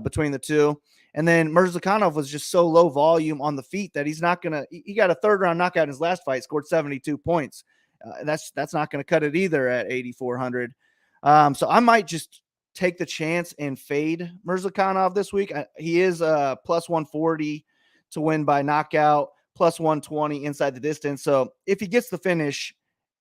between the two. And then Murzakanov was just so low volume on the feet that he's not going to – he got a third-round knockout in his last fight, scored 72 points. That's not going to cut it either at 8,400. So I might just take the chance and fade Murzakanov this week. He is plus 140 to win by knockout, plus 120 inside the distance. So if he gets the finish,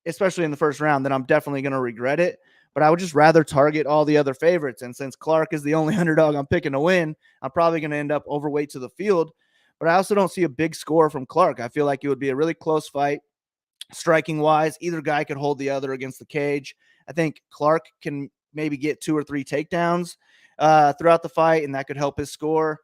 especially in the first round, then I'm definitely going to regret it. But I would just rather target all the other favorites. And since Clark is the only underdog I'm picking to win, I'm probably going to end up overweight to the field. But I also don't see a big score from Clark. I feel like it would be a really close fight. Striking wise, either guy could hold the other against the cage. I think Clark can maybe get 2 or 3 takedowns throughout the fight, and that could help his score.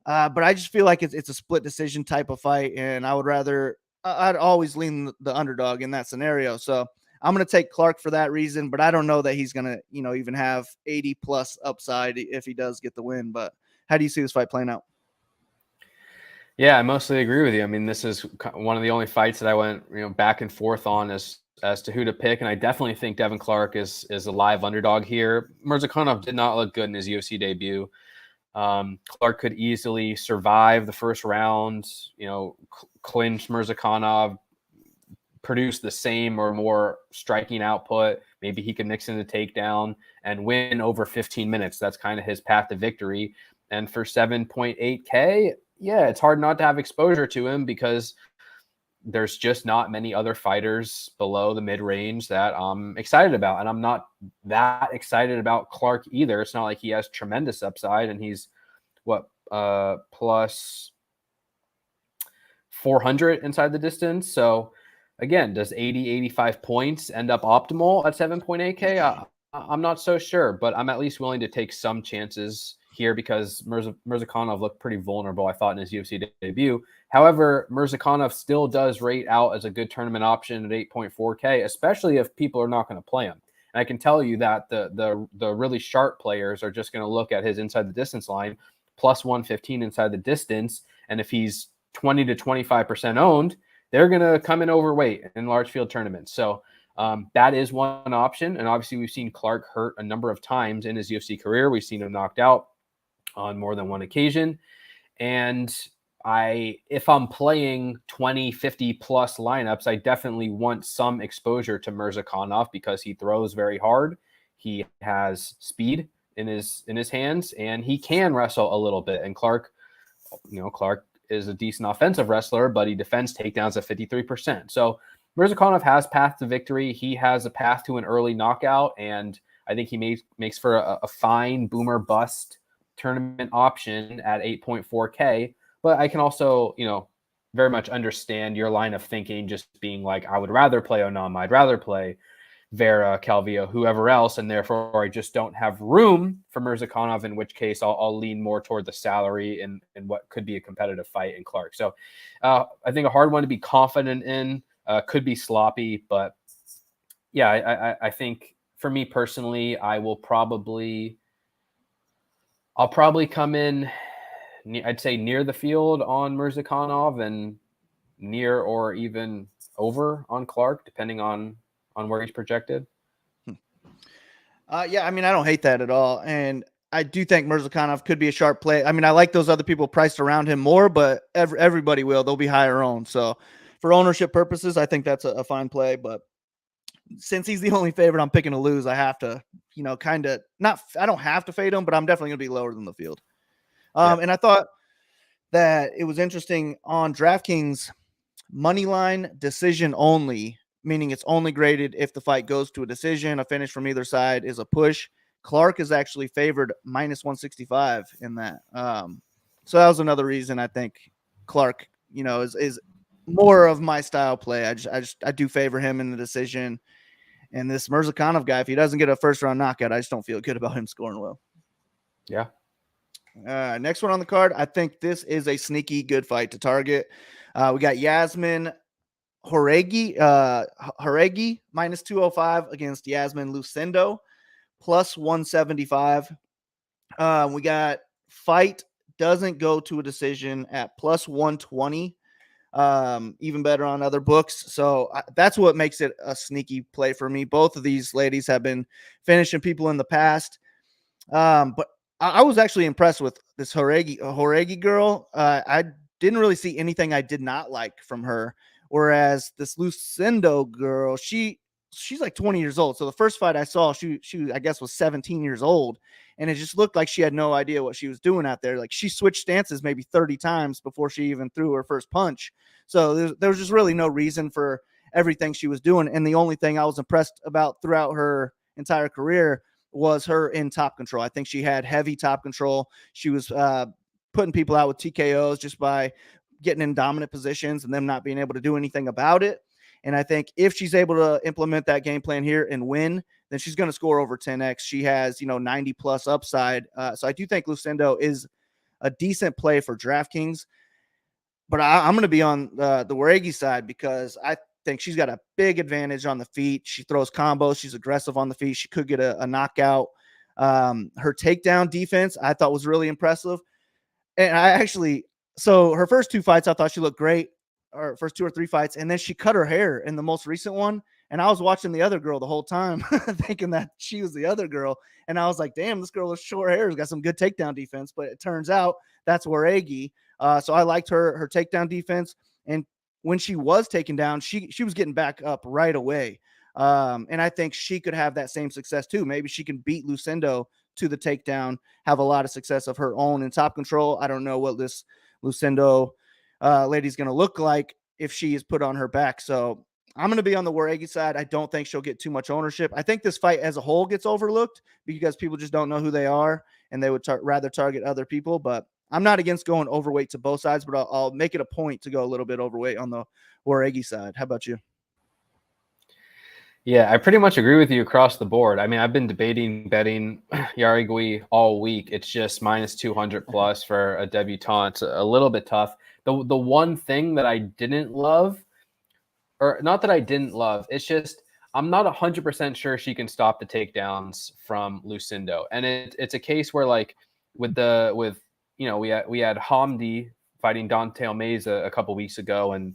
But I just feel like it's a split decision type of fight, and I'd always lean the underdog in that scenario. So I'm going to take Clark for that reason, but I don't know that he's going to, even have 80+ upside if he does get the win. But how do you see this fight playing out? Yeah, I mostly agree with you. I mean, this is one of the only fights that I went, back and forth on as to who to pick, and I definitely think Devin Clark is a live underdog here. Murzakanov did not look good in his UFC debut. Clark could easily survive the first round, clinch Murzakanov, produce the same or more striking output. Maybe he can mix in the takedown and win over 15 minutes. That's kind of his path to victory. And for 7.8K, yeah, it's hard not to have exposure to him because there's just not many other fighters below the mid-range that I'm excited about. And I'm not that excited about Clark either. It's not like he has tremendous upside, and he's plus 400 inside the distance. So again, does 85 points end up optimal at 7.8K? I'm not so sure, but I'm at least willing to take some chances here because Murzakanov looked pretty vulnerable, I thought, in his UFC debut. However, Murzakanov still does rate out as a good tournament option at 8.4K, especially if people are not going to play him. And I can tell you that the really sharp players are just going to look at his inside the distance line, plus 115 inside the distance. And if he's 20 to 25% owned, they're going to come in overweight in large field tournaments. So that is one option. And obviously, we've seen Clark hurt a number of times in his UFC career. We've seen him knocked out on more than one occasion. And if I'm playing 20, 50 plus lineups, I definitely want some exposure to Murzakanov because he throws very hard. He has speed in his hands, and he can wrestle a little bit. And Clark is a decent offensive wrestler, but he defends takedowns at 53%. So Murzakanov has path to victory. He has a path to an early knockout, and I think he makes for a fine boomer bust tournament option at 8.4K. But I can also, very much understand your line of thinking just being like, I would rather play Onama, I'd rather play Vera, Calvillo, whoever else, and therefore I just don't have room for Murzakanov, in which case I'll lean more toward the salary in what could be a competitive fight in Clark. So I think a hard one to be confident in, could be sloppy, but yeah, I think for me personally, I'll probably come in, I'd say near the field on Murzakanov and near or even over on Clark, depending on where he's projected. Yeah, I mean, I don't hate that at all. And I do think Mirzakhanov could be a sharp play. I mean, I like those other people priced around him more, but everybody will. They'll be higher owned. So for ownership purposes, I think that's a fine play. But since he's the only favorite I'm picking to lose, I have to, kind of not, I don't have to fade him, but I'm definitely going to be lower than the field. And I thought that it was interesting on DraftKings money line decision only, meaning it's only graded if the fight goes to a decision. A finish from either side is a push. Clark is actually favored minus 165 in that. So that was another reason I think Clark, is more of my style play. I do favor him in the decision. And this Mirzakhanov guy, if he doesn't get a first round knockout, I just don't feel good about him scoring well. Yeah. Next one on the card. I think this is a sneaky good fight to target. We got Yasmin Jauregui minus 205 against Yasmin Lucindo plus 175. We got fight doesn't go to a decision at plus 120. Even better on other books. So that's what makes it a sneaky play for me. Both of these ladies have been finishing people in the past. But I was actually impressed with this Jauregui girl. I didn't really see anything I did not like from her. Whereas this Lucindo girl, she's like 20 years old. So the first fight I saw, she I guess was 17 years old. And it just looked like she had no idea what she was doing out there. Like she switched stances maybe 30 times before she even threw her first punch. So there was just really no reason for everything she was doing. And the only thing I was impressed about throughout her entire career was her in top control. I think she had heavy top control. She was putting people out with TKOs just by getting in dominant positions and them not being able to do anything about it. And I think if she's able to implement that game plan here and win, then she's going to score over 10x. She has, 90 plus upside. So I do think Lucindo is a decent play for DraftKings, but I'm going to be on the Jauregui side because I think she's got a big advantage on the feet. She throws combos. She's aggressive on the feet. She could get a knockout. Her takedown defense I thought was really impressive. And so her first two fights, I thought she looked great, or first two or three fights. And then she cut her hair in the most recent one. And I was watching the other girl the whole time thinking that she was the other girl. And I was like, damn, this girl with short hair has got some good takedown defense. But it turns out that's Jauregui. So I liked her takedown defense. And when she was taken down, she was getting back up right away. And I think she could have that same success too. Maybe she can beat Lucindo to the takedown, have a lot of success of her own in top control. I don't know what this Lucindo lady's going to look like if she is put on her back. So I'm going to be on the Jauregui side. I don't think she'll get too much ownership. I think this fight as a whole gets overlooked because people just don't know who they are and they would rather target other people. But I'm not against going overweight to both sides, but I'll make it a point to go a little bit overweight on the Jauregui side. How about you? Yeah, I pretty much agree with you across the board. I mean, I've been debating betting Jauregui all week. It's just minus 200 plus for a debutante. It's a little bit tough. The one thing that I didn't love, or not that I didn't love, it's just I'm not 100% sure she can stop the takedowns from Lucindo. And it's a case where like we had Hamdi fighting Dante Almeza a couple weeks ago, and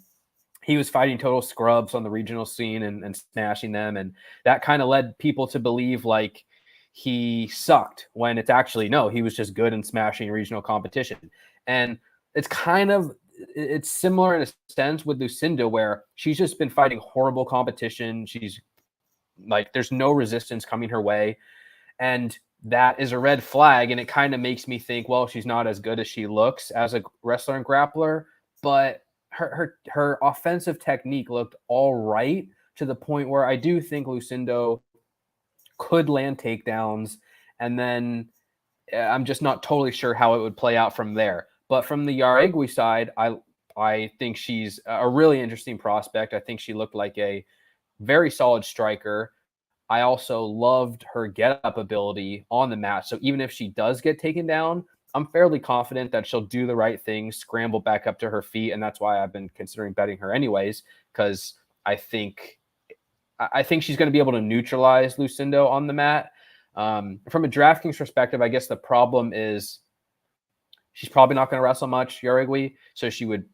he was fighting total scrubs on the regional scene and smashing them. And that kind of led people to believe like he sucked when it's actually, no, he was just good in smashing regional competition. And it's similar in a sense with Lucindo where she's just been fighting horrible competition. She's like, there's no resistance coming her way. And that is a red flag. And it kind of makes me think, well, she's not as good as she looks as a wrestler and grappler, but her offensive technique looked all right to the point where I do think Lucindo could land takedowns. And then I'm just not totally sure how it would play out from there. But from the Jauregui side, I think she's a really interesting prospect. I think she looked like a very solid striker. I also loved her get-up ability on the mat. So even if she does get taken down, I'm fairly confident that she'll do the right thing, scramble back up to her feet. And that's why I've been considering betting her anyways, because I think she's going to be able to neutralize Lucindo on the mat. From a DraftKings perspective, I guess the problem is she's probably not going to wrestle much, Jauregui. So she would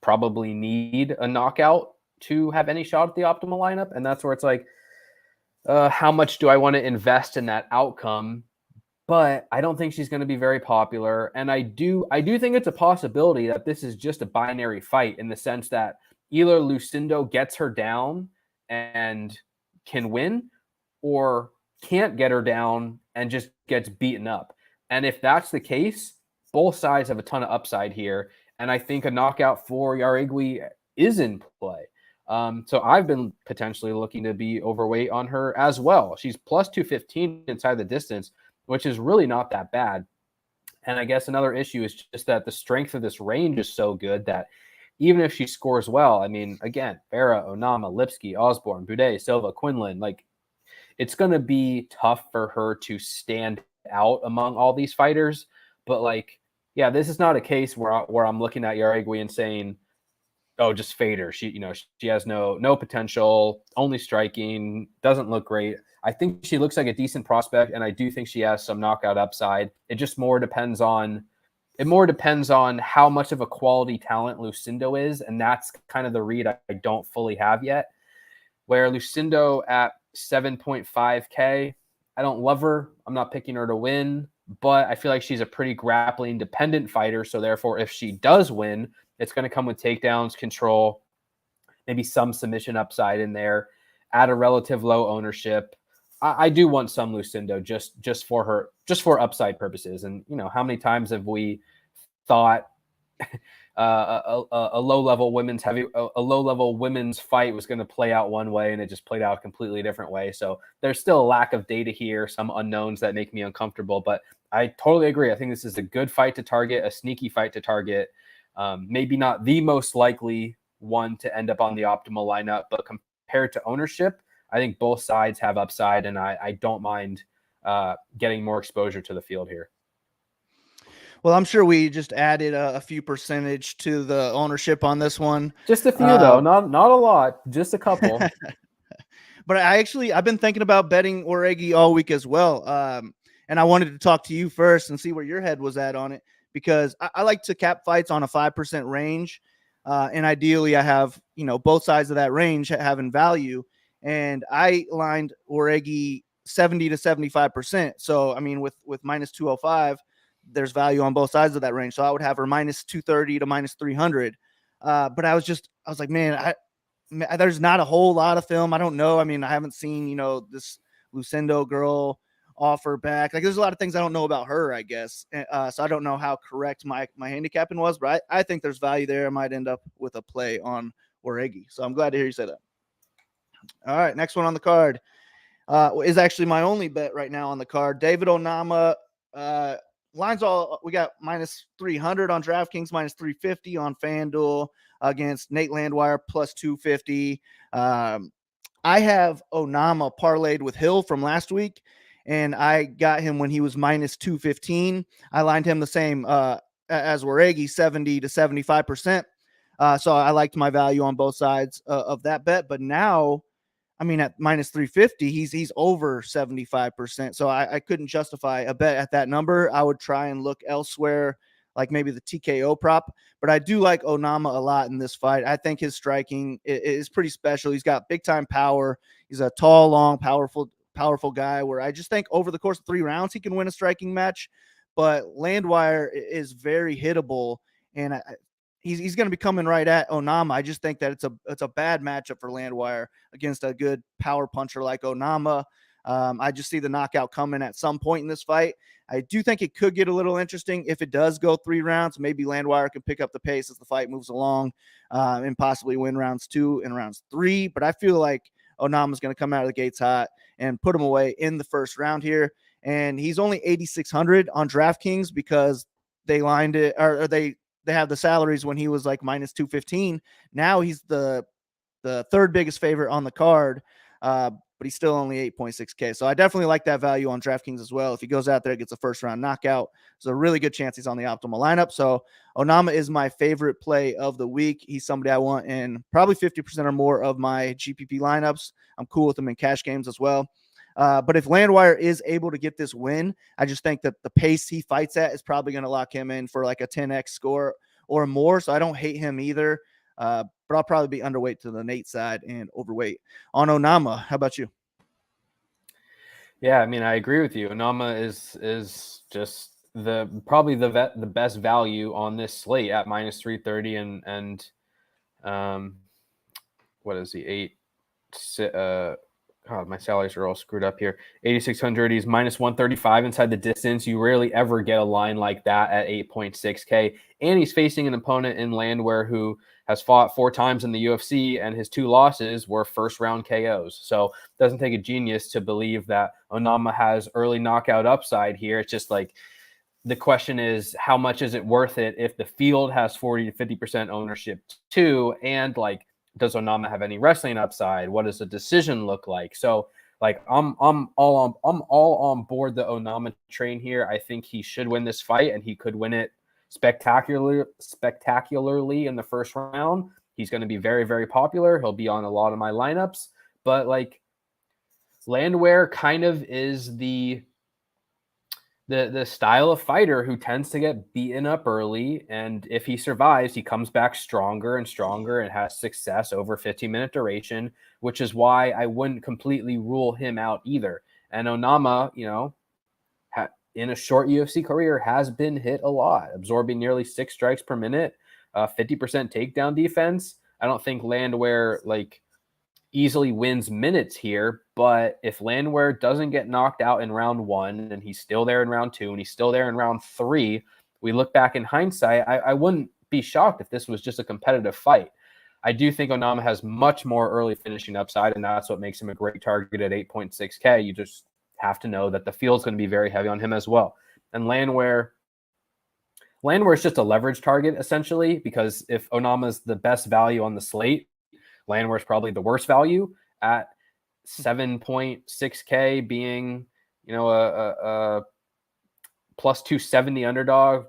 probably need a knockout to have any shot at the optimal lineup. And that's where it's like, how much do I want to invest in that outcome? But I don't think she's going to be very popular. And I do think it's a possibility that this is just a binary fight in the sense that either Lucindo gets her down and can win, or can't get her down and just gets beaten up. And if that's the case, both sides have a ton of upside here. And I think a knockout for Yarigui is in play. So I've been potentially looking to be overweight on her as well. She's plus 215 inside the distance, which is really not that bad. And I guess another issue is just that the strength of this range is so good that even if she scores well, I mean, again, Vera, Onama, Lipsky, Osborne, Boudet, Silva, Quinlan, like, it's going to be tough for her to stand out among all these fighters. But like, yeah, this is not a case where I'm looking at Yarigui and saying, oh, just fade her. She has no potential, only striking, doesn't look great. I think she looks like a decent prospect, and I do think she has some knockout upside. It just more depends on how much of a quality talent Lucindo is, and that's kind of the read I don't fully have yet. Where Lucindo at 7.5K, I don't love her. I'm not picking her to win, but I feel like she's a pretty grappling dependent fighter. So therefore, if she does win, it's going to come with takedowns, control, maybe some submission upside in there, at a relative low ownership. I do want some Lucindo just for upside purposes. And how many times have we thought a low level women's fight was going to play out one way, and it just played out a completely different way. So there's still a lack of data here, some unknowns that make me uncomfortable. But I totally agree. I think this is a good fight to target, a sneaky fight to target. Maybe not the most likely one to end up on the optimal lineup, but compared to ownership, I think both sides have upside, and I don't mind getting more exposure to the field here. Well, I'm sure we just added a few percentage to the ownership on this one. Just a few, though, not a lot, just a couple. But I've been thinking about betting Oregi all week as well. And I wanted to talk to you first and see where your head was at on it, because I like to cap fights on a 5% range. And ideally I have, both sides of that range having value. And I lined Oregi 70 to 75%. So, I mean, with minus 205, there's value on both sides of that range. So I would have her minus 230 to minus 300. But I was like, man, there's not a whole lot of film. I don't know. I mean, I haven't seen, this Lucindo girl offer back. Like, there's a lot of things I don't know about her, I guess. So I don't know how correct my handicapping was, but I think there's value there. I might end up with a play on Oregi. So I'm glad to hear you say that. All right. Next one on the card is actually my only bet right now on the card. David Onama, lines we got minus 300 on DraftKings, minus 350 on FanDuel against Nate Landwehr plus 250. I have Onama parlayed with Hill from last week, and I got him when he was minus 215. I lined him the same as Waregi, 70 to 75%. So I liked my value on both sides of that bet. But now, I mean, at minus 350, he's over 75%. So I couldn't justify a bet at that number. I would try and look elsewhere, like maybe the TKO prop. But I do like Onama a lot in this fight. I think his striking is pretty special. He's got big time power. He's a tall, long, powerful guy where I just think over the course of 3 rounds, he can win a striking match. But Landwehr is very hittable, and he's going to be coming right at Onama. I just think that it's a bad matchup for Landwehr against a good power puncher like Onama. I just see the knockout coming at some point in this fight. I do think it could get a little interesting if it does go 3 rounds. Maybe Landwehr can pick up the pace as the fight moves along and possibly win rounds 2 and rounds 3. But I feel like Onama's going to come out of the gates hot and put him away in the first round here. And he's only 8,600 on DraftKings because they lined it, or they have the salaries when he was like minus 215. Now he's the third biggest favorite on the card, but he's still only 8.6K. So I definitely like that value on DraftKings as well. If he goes out there, gets a first round knockout, there's a really good chance he's on the optimal lineup. So Onama is my favorite play of the week. He's somebody I want in probably 50% or more of my GPP lineups. I'm cool with him in cash games as well. But if Landwehr is able to get this win, I just think that the pace he fights at is probably going to lock him in for like a 10x score or more. So I don't hate him either. but I'll probably be underweight to the Nate side and overweight on Onama. How about you? Yeah, I mean, I agree with you. Onama is just probably the best value on this slate at minus 330 and what is he, God, my salaries are all screwed up here. 8,600. He's minus 135 inside the distance. You rarely ever get a line like that at 8.6K. And he's facing an opponent in Landwehr who has fought 4 times in the UFC, and his 2 losses were first-round KOs. So it doesn't take a genius to believe that Onama has early knockout upside here. It's just like the question is, how much is it worth it if the field has 40 to 50% ownership too, and like, does Onama have any wrestling upside? What does the decision look like? So like I'm all on board the Onama train here. I think he should win this fight, and he could win it spectacularly in the first round. He's going to be very, very popular. He'll be on a lot of my lineups, but like Landwehr kind of is the style of fighter who tends to get beaten up early, and if he survives, he comes back stronger and stronger and has success over 15-minute duration, which is why I wouldn't completely rule him out either. And Onama, in a short UFC career, has been hit a lot, absorbing nearly 6 strikes per minute, 50% takedown defense. I don't think Landwehr easily wins minutes here, but if Landwehr doesn't get knocked out in round 1 and he's still there in round 2 and he's still there in round 3, we look back in hindsight, I wouldn't be shocked if this was just a competitive fight. I do think Onama has much more early finishing upside, and that's what makes him a great target at 8.6K. You just have to know that the field's going to be very heavy on him as well. And Landwehr is just a leverage target, essentially, because if Onama's the best value on the slate, Landwehr is probably the worst value at 7.6K, being, a plus 270 underdog,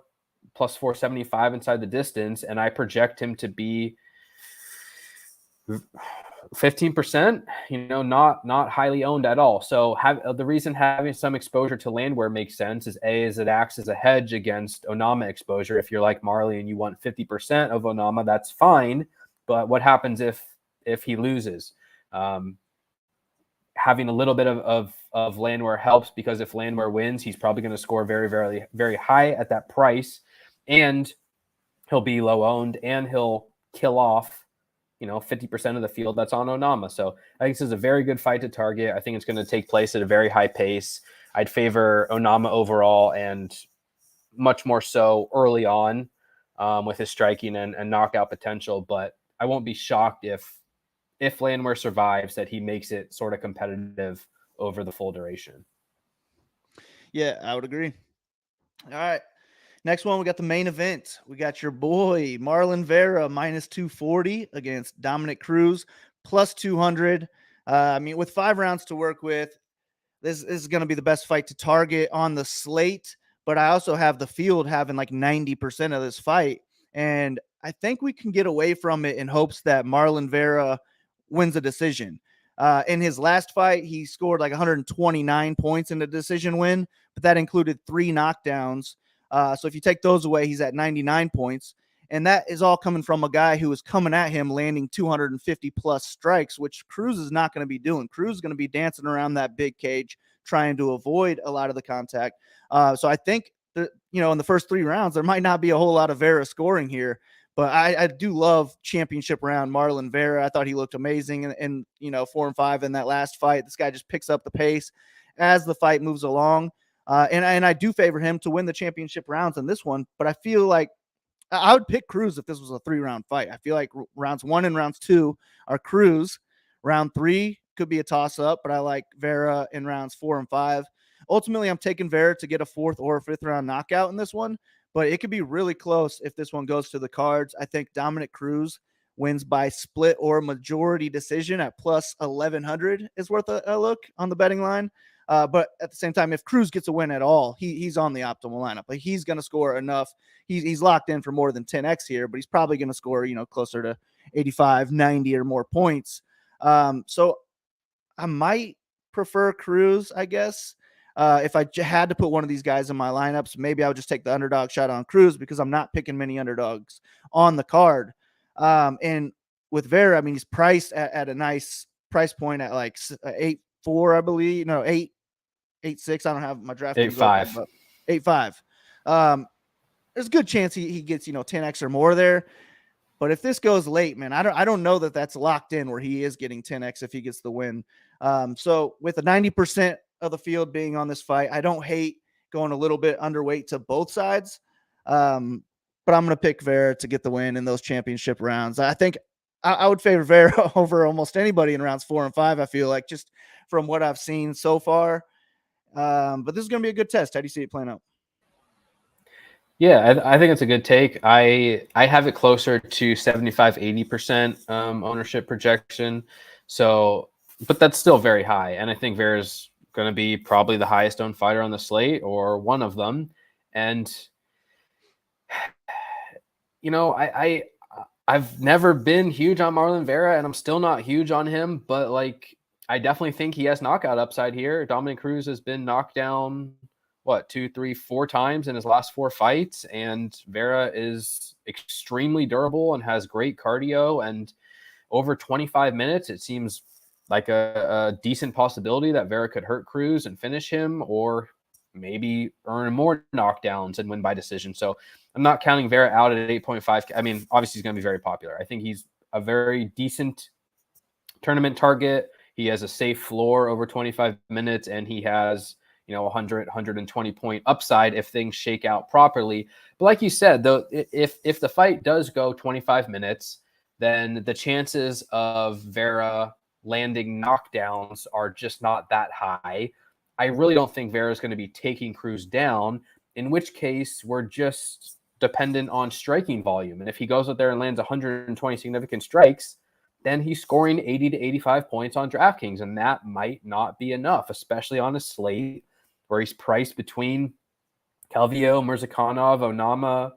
plus 475 inside the distance. And I project him to be 15%, not highly owned at all. So the reason having some exposure to Landwehr makes sense is it acts as a hedge against Onama exposure. If you're like Marley and you want 50% of Onama, that's fine. But what happens if he loses? Having a little bit of Landwehr helps, because if Landwehr wins, he's probably going to score very, very, very high at that price, and he'll be low owned, and he'll kill off 50% of the field that's on Onama. So I think this is a very good fight to target. I think it's going to take place at a very high pace. I'd favor Onama overall, and much more so early on with his striking and knockout potential. But I won't be shocked if Landwehr survives, that he makes it sort of competitive over the full duration. Yeah, I would agree. All right. Next one, we got the main event. We got your boy, Marlon Vera, minus 240 against Dominic Cruz, plus 200. With 5 rounds to work with, this is going to be the best fight to target on the slate. But I also have the field having 90% of this fight. And I think we can get away from it in hopes that Marlon Vera wins a decision. In his last fight, he scored 129 points in the decision win, but that included 3 knockdowns. So if you take those away, he's at 99 points. And that is all coming from a guy who is coming at him landing 250 plus strikes, which Cruz is not going to be doing. Cruz is going to be dancing around that big cage, trying to avoid a lot of the contact. So I think that, in the first 3 rounds, there might not be a whole lot of Vera scoring here. But I do love championship round Marlon Vera. I thought he looked amazing in 4 and 5 in that last fight. This guy just picks up the pace as the fight moves along. And I do favor him to win the championship rounds in this one. But I feel like I would pick Cruz if this was a 3-round fight. I feel like rounds 1 and rounds 2 are Cruz. Round 3 could be a toss-up, but I like Vera in rounds 4 and 5. Ultimately, I'm taking Vera to get a 4th or 5th round knockout in this one. But it could be really close if this one goes to the cards. I think Dominic Cruz wins by split or majority decision at plus 1,100 is worth a look on the betting line. But at the same time, if Cruz gets a win at all, he's on the optimal lineup. Like, he's going to score enough. He's locked in for more than 10x here, but he's probably going to score, closer to 85, 90 or more points. So I might prefer Cruz, I guess. If I had to put one of these guys in my lineups, maybe I would just take the underdog shot on Cruz, because I'm not picking many underdogs on the card. And with Vera, I mean, he's priced at a nice price point at like 8.4, I believe. No, 8.6. I don't have my DraftKings open, 8.5. but 8.5. There's a good chance he gets 10x or more there. But if this goes late, man, I don't know that that's locked in where he is getting 10x if he gets the win. So with the 90% of the field being on this fight, I don't hate going a little bit underweight to both sides. But I'm going to pick Vera to get the win in those championship rounds. I think I would favor Vera over almost anybody in rounds 4 and 5. I feel like, just from what I've seen so far. But this is going to be a good test. How do you see it playing out? Yeah, I think it's a good take. I have it closer to 75-80% ownership projection. So, but that's still very high. And I think Vera's going to be probably the highest owned fighter on the slate, or one of them. And, I've never been huge on Marlon Vera, and I'm still not huge on him, but like, I definitely think he has knockout upside here. Dominic Cruz has been knocked down 2, 3, 4 times in his last 4 fights, and Vera is extremely durable and has great cardio, and over 25 minutes, it seems like a decent possibility that Vera could hurt Cruz and finish him, or maybe earn more knockdowns and win by decision. So I'm not counting Vera out at 8.5. I mean, obviously he's going to be very popular. I think he's a very decent tournament target. He has a safe floor over 25 minutes, and he has 100, 120 point upside if things shake out properly. But like you said, though, if the fight does go 25 minutes, then the chances of Vera landing knockdowns are just not that high. I really don't think Vera is going to be taking Cruz down, in which case we're just dependent on striking volume. And if he goes out there and lands 120 significant strikes, then he's scoring 80 to 85 points on DraftKings, and that might not be enough, especially on a slate where he's priced between Calvillo, Mirzakhanov, Onama,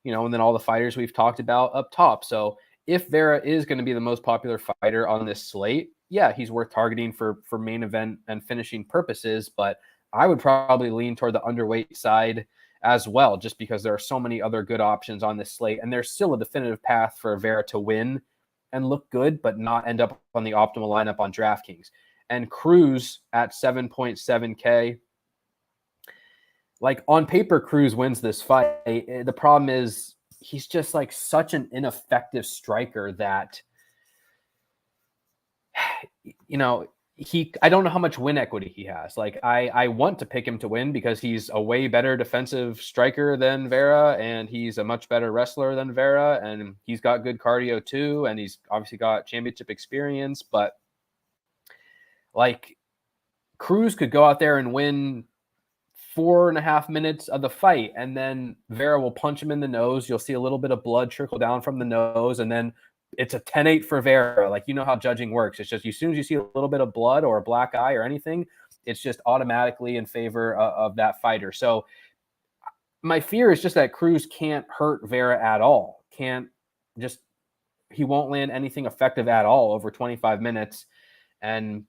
and then all the fighters we've talked about up top. So if Vera is going to be the most popular fighter on this slate, yeah, he's worth targeting for main event and finishing purposes, but I would probably lean toward the underweight side as well, just because there are so many other good options on this slate, and there's still a definitive path for Vera to win and look good, but not end up on the optimal lineup on DraftKings. And Cruz at 7.7K, like on paper, Cruz wins this fight. The problem is he's just like such an ineffective striker that, I don't know how much win equity he has. Like I want to pick him to win because he's a way better defensive striker than Vera, and he's a much better wrestler than Vera, and he's got good cardio too, and he's obviously got championship experience. But like, Cruz could go out there and win 4.5 minutes of the fight, and then Vera will punch him in the nose. You'll see a little bit of blood trickle down from the nose, and then it's a 10-8 for Vera. Like, how judging works. It's just as soon as you see a little bit of blood or a black eye or anything, it's just automatically in favor of that fighter. So my fear is just that Cruz can't hurt Vera at all. He won't land anything effective at all over 25 minutes. And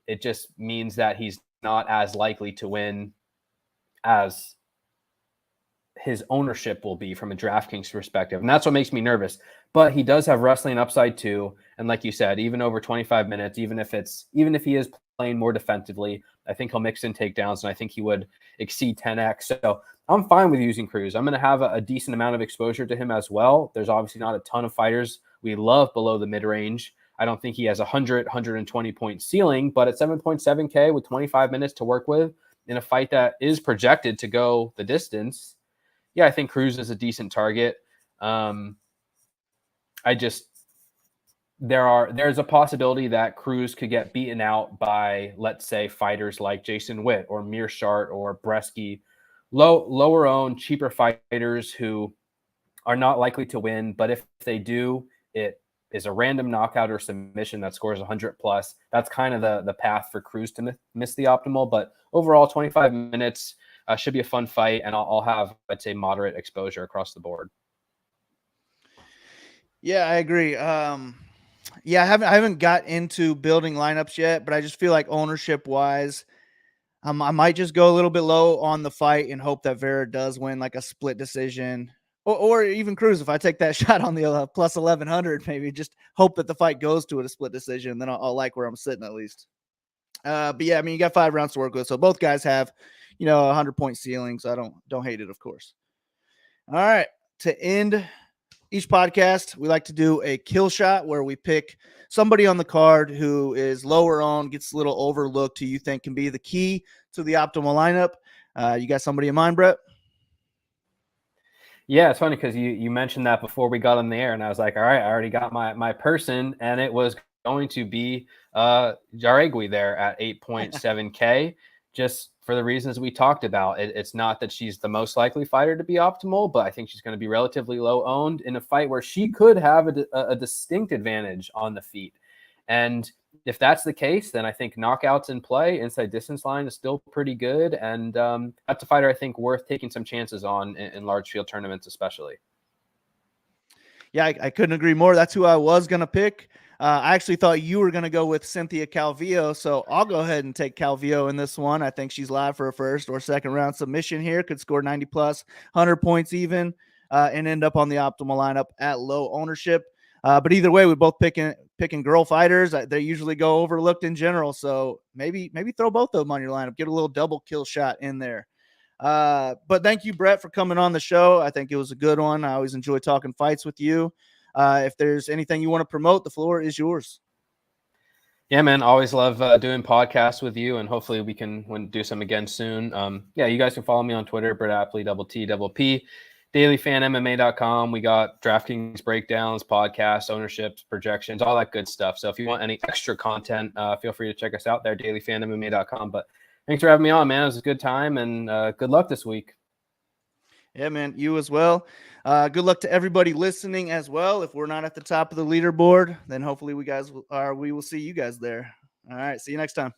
it just means that he's not as likely to win as his ownership will be from a DraftKings perspective. And that's what makes me nervous. But he does have wrestling upside too. And like you said, even over 25 minutes, even if he is playing more defensively, I think he'll mix in takedowns, and I think he would exceed 10x. So I'm fine with using Cruz. I'm going to have a decent amount of exposure to him as well. There's obviously not a ton of fighters we love below the mid-range. I don't think he has 120 point ceiling, but at 7.7K with 25 minutes to work with in a fight that is projected to go the distance, yeah, I think Cruz is a decent target. There's a possibility that Cruz could get beaten out by, let's say, fighters like Jason Witt or Mearshart or Bresky, lower owned, cheaper fighters who are not likely to win. But if they do, it is a random knockout or submission that scores 100 plus. That's kind of the path for Cruz to miss the optimal. But overall, 25 minutes should be a fun fight, and I'll have, I'd say, moderate exposure across the board. Yeah, I agree. Yeah, I haven't got into building lineups yet, but I just feel like ownership wise, I might just go a little bit low on the fight and hope that Vera does win like a split decision. Or even Cruz, if I take that shot on the plus 1100, maybe just hope that the fight goes to a split decision, then I'll like where I'm sitting at least. But yeah, I mean, you got 5 rounds to work with, so both guys have, 100-point ceilings. So I don't hate it, of course. All right, to end each podcast, we like to do a kill shot where we pick somebody on the card who is lower on, gets a little overlooked, who you think can be the key to the optimal lineup. You got somebody in mind, Brett? Yeah, it's funny because you mentioned that before we got on the air, and I was like, all right, I already got my person, and it was going to be Jaregui there at 8.7K, just for the reasons we talked about. It's not that she's the most likely fighter to be optimal, but I think she's going to be relatively low owned in a fight where she could have a distinct advantage on the feet. And if that's the case, then I think knockouts in play, inside distance line is still pretty good. And that's a fighter I think worth taking some chances on in large field tournaments, especially. Yeah, I couldn't agree more. That's who I was going to pick. I actually thought you were going to go with Cynthia Calvillo, so I'll go ahead and take Calvillo in this one. I think she's live for a first or second round submission here. Could score 90 plus, 100 points even, and end up on the optimal lineup at low ownership. But either way, we both picking girl fighters. They usually go overlooked in general, so maybe throw both of them on your lineup. Get a little double kill shot in there. But thank you, Brett, for coming on the show. I think it was a good one. I always enjoy talking fights with you. If there's anything you want to promote, the floor is yours. Yeah, man. Always love doing podcasts with you, and hopefully we can do some again soon. Yeah, you guys can follow me on Twitter, Brett Apley, ~T_P. DailyFanMMA.com. We got DraftKings breakdowns, podcasts, ownerships, projections, all that good stuff. So if you want any extra content, feel free to check us out there, DailyFanMMA.com. But thanks for having me on, man. It was a good time, and good luck this week. Yeah, man, you as well. Good luck to everybody listening as well. If we're not at the top of the leaderboard, then hopefully we will see you guys there. All right, see you next time.